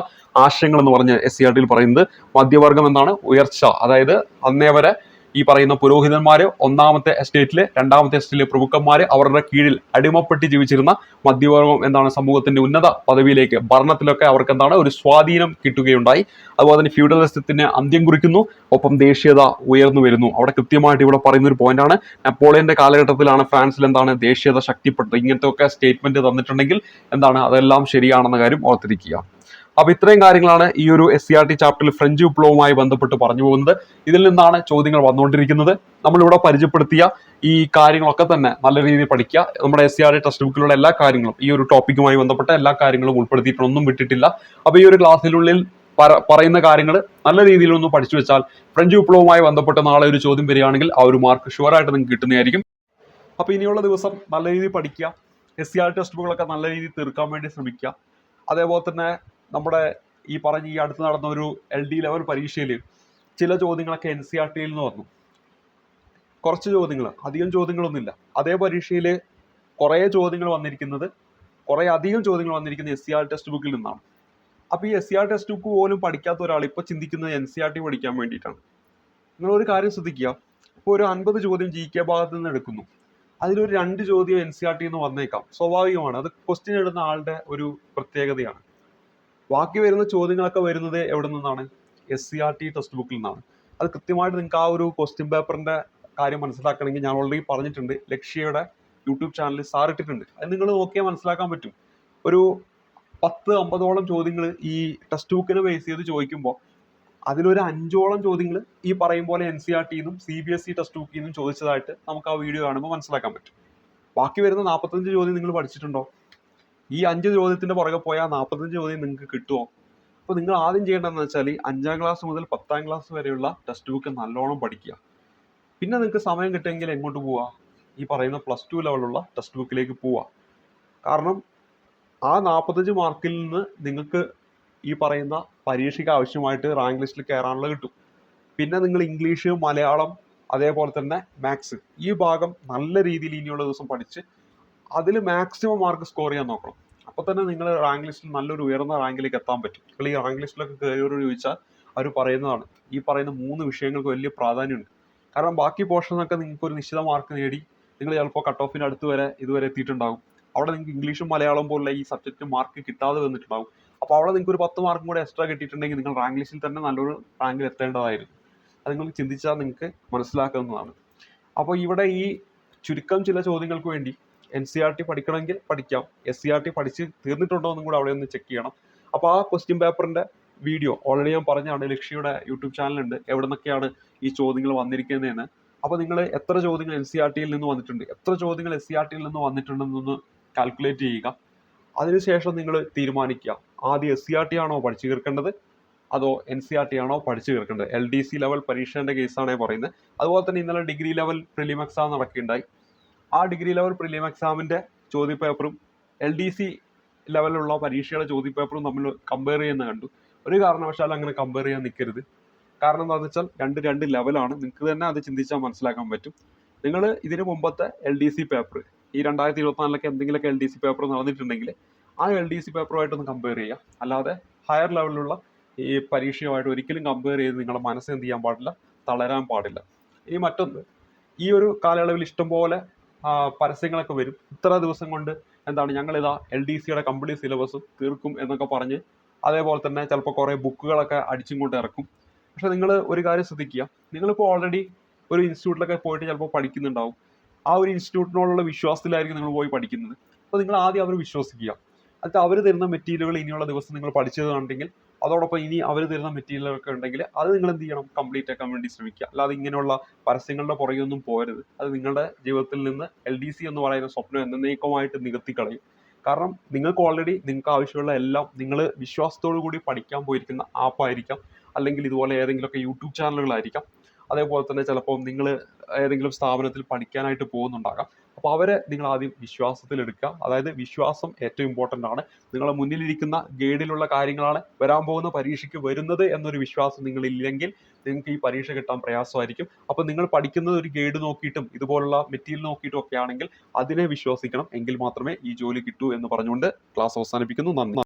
ആശയങ്ങൾ എന്ന് പറഞ്ഞ് SCERT പറയുന്നത്. മധ്യവർഗം എന്താണ്? ഉയർച്ച. അതായത് അന്നേ വരെ ഈ പറയുന്ന പുരോഹിതന്മാര് ഒന്നാമത്തെ എസ്റ്റേറ്റില്, രണ്ടാമത്തെ എസ്റ്റേറ്റിലെ പ്രഭുക്കന്മാര് അവരുടെ കീഴിൽ അടിമപ്പെട്ട് ജീവിച്ചിരുന്ന മധ്യവർഗം എന്താണ് സമൂഹത്തിന്റെ ഉന്നത പദവിയിലേക്ക് ഭരണത്തിലൊക്കെ അവർക്ക് എന്താണ് ഒരു സ്വാധീനം കിട്ടുകയുണ്ടായി. അതുപോലെ തന്നെ ഫ്യൂഡലിസത്തിന് അന്ത്യം കുറിക്കുന്നു. ഒപ്പം ദേശീയത ഉയർന്നു വരുന്നു. അവിടെ കൃത്യമായിട്ട് ഇവിടെ പറയുന്ന ഒരു പോയിന്റാണ്. നെപ്പോളിയന്റെ കാലഘട്ടത്തിലാണ് ഫ്രാൻസിൽ എന്താണ് ദേശീയത ശക്തിപ്പെട്ടത്. ഇങ്ങനത്തെ ഒക്കെ സ്റ്റേറ്റ്മെന്റ് തന്നിട്ടുണ്ടെങ്കിൽ എന്താണ് അതെല്ലാം ശരിയാണെന്ന കാര്യം ഓർത്തിരിക്കുക. അപ്പൊ ഇത്രയും കാര്യങ്ങളാണ് ഈ ഒരു SCERT ചാപ്റ്ററിൽ ഫ്രഞ്ച് വിപ്ലവവുമായി ബന്ധപ്പെട്ട് പറഞ്ഞു പോകുന്നത്. ഇതിൽ നിന്നാണ് ചോദ്യങ്ങൾ വന്നുകൊണ്ടിരിക്കുന്നത്. നമ്മളിവിടെ പരിചയപ്പെടുത്തിയ ഈ കാര്യങ്ങളൊക്കെ തന്നെ നല്ല രീതിയിൽ പഠിക്കുക. നമ്മുടെ SCERT ടെക്സ്റ്റ് ബുക്കിലുള്ള എല്ലാ കാര്യങ്ങളും ഈ ഒരു ടോപ്പിക്കുമായി ബന്ധപ്പെട്ട എല്ലാ കാര്യങ്ങളും ഉൾപ്പെടുത്തിയിട്ട് ഒന്നും വിട്ടിട്ടില്ല. അപ്പൊ ഈ ഒരു ക്ലാസ്സിനുള്ളിൽ പറയുന്ന കാര്യങ്ങൾ നല്ല രീതിയിൽ ഒന്ന് പഠിച്ചു വെച്ചാൽ ഫ്രഞ്ച് വിപ്ലവവുമായി ബന്ധപ്പെട്ട് നാളെ ഒരു ചോദ്യം വരികയാണെങ്കിൽ ആ ഒരു മാർക്ക് ഷുവറായിട്ട് നിങ്ങൾക്ക് കിട്ടുന്നതായിരിക്കും. അപ്പൊ ഇനിയുള്ള ദിവസം നല്ല രീതിയിൽ പഠിക്കുക. SCERT ടെക്സ്റ്റ് ബുക്കുകളൊക്കെ നല്ല രീതിയിൽ തീർക്കാൻ വേണ്ടി ശ്രമിക്കുക. അതേപോലെ തന്നെ നമ്മുടെ ഈ അടുത്ത് നടന്ന ഒരു LD ലെവൽ പരീക്ഷയിൽ ചില ചോദ്യങ്ങളൊക്കെ NCERT-യിൽ നിന്ന് വന്നു. കുറച്ച് ചോദ്യങ്ങൾ, അധികം ചോദ്യങ്ങളൊന്നുമില്ല. അതേ പരീക്ഷയിൽ അധികം ചോദ്യങ്ങൾ വന്നിരിക്കുന്നത് SCERT ടെക്സ്റ്റ് ബുക്കിൽ നിന്നാണ്. അപ്പൊ ഈ SCERT ടെക്സ്റ്റ് ബുക്ക് പോലും പഠിക്കാത്ത ഒരാൾ ഇപ്പൊ ചിന്തിക്കുന്നത് NCERT പഠിക്കാൻ വേണ്ടിയിട്ടാണ്. നിങ്ങൾ ഒരു കാര്യം ശ്രദ്ധിക്കുക. ഇപ്പോൾ ഒരു 50 ചോദ്യം GK ഭാഗത്ത് നിന്ന് എടുക്കുന്നു. അതിലൊരു 2 ചോദ്യം NCERT നിന്ന് വന്നേക്കാം. സ്വാഭാവികമാണ്. അത് ക്വസ്റ്റ്യൻ ഇടുന്ന ആളുടെ ഒരു പ്രത്യേകതയാണ്. ബാക്കി വരുന്ന ചോദ്യങ്ങളൊക്കെ വരുന്നത് എവിടെ നിന്നാണ്? SCERT ടെക്സ്റ്റ് ബുക്കിൽ നിന്നാണ്. അത് കൃത്യമായിട്ട് നിങ്ങൾക്ക് ആ ഒരു ക്വസ്റ്റ്യൻ പേപ്പറിന്റെ കാര്യം മനസ്സിലാക്കണമെങ്കിൽ ഞാൻ ഓൾറെഡി പറഞ്ഞിട്ടുണ്ട്, ലക്ഷ്യയുടെ യൂട്യൂബ് ചാനലിൽ സാർ ഇട്ടിട്ടുണ്ട്. അത് നിങ്ങൾ നോക്കിയാൽ മനസ്സിലാക്കാൻ പറ്റും. ഒരു 10-50ഓളം ചോദ്യങ്ങൾ ഈ ടെക്സ്റ്റ് ബുക്കിനെ ബേസ് ചെയ്ത് ചോദിക്കുമ്പോൾ അതിലൊരു 5ഓളം ചോദ്യങ്ങൾ ഈ പറയും പോലെ NCERT-ന്നും CBSE ടെക്സ്റ്റ് ബുക്കിൽ നിന്നും ചോദിച്ചതായിട്ട് നമുക്ക് ആ വീഡിയോ കാണുമ്പോൾ മനസ്സിലാക്കാൻ പറ്റും. ബാക്കി വരുന്ന 45 ചോദ്യം നിങ്ങൾ പഠിച്ചിട്ടുണ്ടോ? ഈ 5 ചോദ്യത്തിന്റെ പുറകെ പോയാൽ 45 ചോദ്യം നിങ്ങൾക്ക് കിട്ടുമോ? അപ്പോൾ നിങ്ങൾ ആദ്യം ചെയ്യേണ്ടതെന്ന് വെച്ചാൽ 5ാം ക്ലാസ് മുതൽ 10ാം ക്ലാസ് വരെയുള്ള ടെക്സ്റ്റ് ബുക്ക് നല്ലോണം പഠിക്കുക. പിന്നെ നിങ്ങൾക്ക് സമയം കിട്ടുമെങ്കിൽ എങ്ങോട്ട് പോവുക? ഈ പറയുന്ന +2 ലെവലുള്ള ടെക്സ്റ്റ് ബുക്കിലേക്ക് പോവുക. കാരണം ആ 45 മാർക്കിൽ നിന്ന് നിങ്ങൾക്ക് ഈ പറയുന്ന പരീക്ഷയ്ക്ക് ആവശ്യമായിട്ട് റാങ്ക് ലിസ്റ്റിൽ കയറാനുള്ള കിട്ടും. പിന്നെ നിങ്ങൾ ഇംഗ്ലീഷ്, മലയാളം, അതേപോലെ തന്നെ മാത്സ്, ഈ ഭാഗം നല്ല രീതിയിൽ ഇനിയുള്ള ദിവസം പഠിച്ച് അതിൽ മാക്സിമം മാർക്ക് സ്കോർ ചെയ്യാൻ നോക്കണം. അപ്പോൾ തന്നെ നിങ്ങൾ റാങ്ക് ലിസ്റ്റിൽ നല്ലൊരു ഉയർന്ന റാങ്കിലേക്ക് എത്താൻ പറ്റും. നിങ്ങൾ ഈ റാങ്ക് ലിസ്റ്റിലൊക്കെ കയറിയോട് ചോദിച്ചാൽ അവർ പറയുന്നതാണ്, ഈ പറയുന്ന 3 വിഷയങ്ങൾക്ക് വലിയ പ്രാധാന്യമുണ്ട്. കാരണം ബാക്കി പോർഷനൊക്കെ നിങ്ങൾക്ക് ഒരു നിശ്ചിത മാർക്ക് നേടി നിങ്ങൾ ചിലപ്പോൾ കട്ട് ഓഫിന് അടുത്ത് വരെ ഇതുവരെ എത്തിയിട്ടുണ്ടാകും. അവിടെ നിങ്ങൾക്ക് ഇംഗ്ലീഷും മലയാളം പോലുള്ള ഈ സബ്ജക്റ്റ് മാർക്ക് കിട്ടാതെ വന്നിട്ടുണ്ടാകും. അപ്പോൾ അവിടെ നിങ്ങൾക്ക് ഒരു 10 മാർക്കും കൂടെ എക്സ്ട്രാ കിട്ടിയിട്ടുണ്ടെങ്കിൽ നിങ്ങൾ റാങ്ക് ലിസ്റ്റിൽ തന്നെ നല്ലൊരു റാങ്കിൽ എത്തേണ്ടതായിരുന്നു. അത് നിങ്ങൾ ചിന്തിച്ചാൽ നിങ്ങൾക്ക് മനസ്സിലാക്കുന്നതാണ്. അപ്പോൾ ഇവിടെ ഈ ചുരുക്കം ചില ചോദ്യങ്ങൾക്ക് വേണ്ടി NCERT പഠിക്കണമെങ്കിൽ പഠിക്കാം, SCERT പഠിച്ച് തീർന്നിട്ടുണ്ടോ എന്നും കൂടെ അവിടെ ഒന്ന് ചെക്ക് ചെയ്യണം. അപ്പോൾ ആ ക്വസ്റ്റ്യൻ പേപ്പറിന്റെ വീഡിയോ ഓൾറെഡി ഞാൻ പറഞ്ഞാണ്, ലക്ഷ്യയുടെ യൂട്യൂബ് ചാനലുണ്ട്, എവിടെ നിന്നൊക്കെയാണ് ഈ ചോദ്യങ്ങൾ വന്നിരിക്കുന്നതെന്ന്. അപ്പോൾ നിങ്ങൾ എത്ര ചോദ്യങ്ങൾ NCERT-യിൽ നിന്ന് വന്നിട്ടുണ്ട്, എത്ര ചോദ്യങ്ങൾ SCERT-യിൽ നിന്ന് വന്നിട്ടുണ്ടെന്നൊന്ന് കാൽക്കുലേറ്റ് ചെയ്യുക. അതിനുശേഷം നിങ്ങൾ തീരുമാനിക്കുക, ആദ്യം SCERT ആണോ പഠിച്ചു തീർക്കേണ്ടത് അതോ NCERT ആണോ പഠിച്ചു തീർക്കേണ്ടത്. LDC ലെവൽ പരീക്ഷേൻ്റെ കേസാണ് പറയുന്നത്. അതുപോലെ തന്നെ ഇന്നലെ ഡിഗ്രി ലെവൽ പ്രിലിം എക്സാം നടക്കുകയുണ്ടായി. ആ ഡിഗ്രി ലെവൽ പ്രിലിം എക്സാമിൻ്റെ ചോദ്യപേപ്പറും LDC ലെവലിലുള്ള പരീക്ഷയുടെ ചോദ്യപേപ്പറും തമ്മിൽ കമ്പയർ ചെയ്യുന്ന കണ്ടു. ഒരു കാരണവശാലും അങ്ങനെ കമ്പയർ ചെയ്യാൻ നിൽക്കരുത്. കാരണം എന്താണെന്ന് വെച്ചാൽ രണ്ട് ലെവലാണ്. നിങ്ങൾക്ക് തന്നെ അത് ചിന്തിച്ചാൽ മനസ്സിലാക്കാൻ പറ്റും. നിങ്ങൾ ഇതിന് മുമ്പത്തെ LDC പേപ്പർ, ഈ 2024 എന്തെങ്കിലുമൊക്കെ LDC പേപ്പർ നടന്നിട്ടുണ്ടെങ്കിൽ ആ LDC പേപ്പറുമായിട്ടൊന്ന് കമ്പയർ ചെയ്യുക. അല്ലാതെ ഹയർ ലെവലിലുള്ള ഈ പരീക്ഷയുമായിട്ട് ഒരിക്കലും കമ്പയർ ചെയ്ത് നിങ്ങളുടെ മനസ്സ് എന്ത് ചെയ്യാൻ പാടില്ല, തളരാൻ പാടില്ല. ഇനി മറ്റൊന്ന്, ഈ ഒരു കാലയളവിൽ ഇഷ്ടംപോലെ പരസ്യങ്ങളൊക്കെ വരും. ഇത്ര ദിവസം കൊണ്ട് ഞങ്ങളിതാ LDCയുടെ കംപ്ലീറ്റ് സിലബസും തീർക്കും എന്നൊക്കെ പറഞ്ഞ്, അതേപോലെ തന്നെ ചിലപ്പോൾ കുറേ ബുക്കുകളൊക്കെ അടിച്ചും കൊണ്ട് ഇറക്കും. പക്ഷെ നിങ്ങൾ ഒരു കാര്യം ശ്രദ്ധിക്കുക, നിങ്ങളിപ്പോൾ ഓൾറെഡി ഒരു ഇൻസ്റ്റിറ്റ്യൂട്ടിലൊക്കെ പോയിട്ട് ചിലപ്പോൾ പഠിക്കുന്നുണ്ടാവും. ആ ഒരു ഇൻസ്റ്റിറ്റ്യൂട്ടിനോടുള്ള വിശ്വാസത്തിലായിരിക്കും നിങ്ങൾ പോയി പഠിക്കുന്നത്. അപ്പോൾ നിങ്ങൾ ആദ്യം അവർ വിശ്വസിക്കുക. എന്നിട്ട് അവർ തരുന്ന മെറ്റീരിയലുകൾ ഇനിയുള്ള ദിവസം നിങ്ങൾ പഠിച്ചതാണെങ്കിൽ അതോടൊപ്പം ഇനി അവർ തരുന്ന മെറ്റീരിയലൊക്കെ ഉണ്ടെങ്കിൽ അത് നിങ്ങൾ എന്ത് ചെയ്യണം, കംപ്ലീറ്റ് ആക്കാൻ വേണ്ടി ശ്രമിക്കുക. അല്ലാതെ ഇങ്ങനെയുള്ള പരസ്യങ്ങളുടെ പുറകെയൊന്നും പോകരുത്. അത് നിങ്ങളുടെ ജീവിതത്തിൽ നിന്ന് LDC എന്ന് പറയുന്ന സ്വപ്നം എന്നേക്കുമായിട്ട് നികത്തിക്കളയും. കാരണം നിങ്ങൾക്ക് ഓൾറെഡി നിങ്ങൾക്ക് ആവശ്യമുള്ള എല്ലാം നിങ്ങൾ വിശ്വാസത്തോടു കൂടി പഠിക്കാൻ പോയിരിക്കുന്ന ആപ്പായിരിക്കാം, അല്ലെങ്കിൽ ഇതുപോലെ ഏതെങ്കിലുമൊക്കെ യൂട്യൂബ് ചാനലുകളായിരിക്കാം. അതേപോലെ തന്നെ ചിലപ്പോൾ നിങ്ങൾ ഏതെങ്കിലും സ്ഥാപനത്തിൽ പഠിക്കാനായിട്ട് പോകുന്നുണ്ടാകാം. അപ്പോൾ അവരെ നിങ്ങൾ ആദ്യം വിശ്വാസത്തിലെടുക്കുക. അതായത് വിശ്വാസം ഏറ്റവും ഇമ്പോർട്ടൻ്റ് ആണ്. നിങ്ങളുടെ മുന്നിലിരിക്കുന്ന ഗൈഡിലുള്ള കാര്യങ്ങളാണ് വരാൻ പോകുന്ന പരീക്ഷയ്ക്ക് വരുന്നത് എന്നൊരു വിശ്വാസം നിങ്ങളില്ലെങ്കിൽ നിങ്ങൾക്ക് ഈ പരീക്ഷ കിട്ടാൻ പ്രയാസമായിരിക്കും. അപ്പോൾ നിങ്ങൾ പഠിക്കുന്നത് ഒരു ഗൈഡ് നോക്കിയിട്ടും ഇതുപോലുള്ള മെറ്റീരിയൽ നോക്കിയിട്ടും ഒക്കെ ആണെങ്കിൽ അതിനെ വിശ്വസിക്കണം. എങ്കിൽ മാത്രമേ ഈ ജോലി കിട്ടൂ എന്ന് പറഞ്ഞുകൊണ്ട് ക്ലാസ് അവസാനിപ്പിക്കുന്നു. നന്ദി.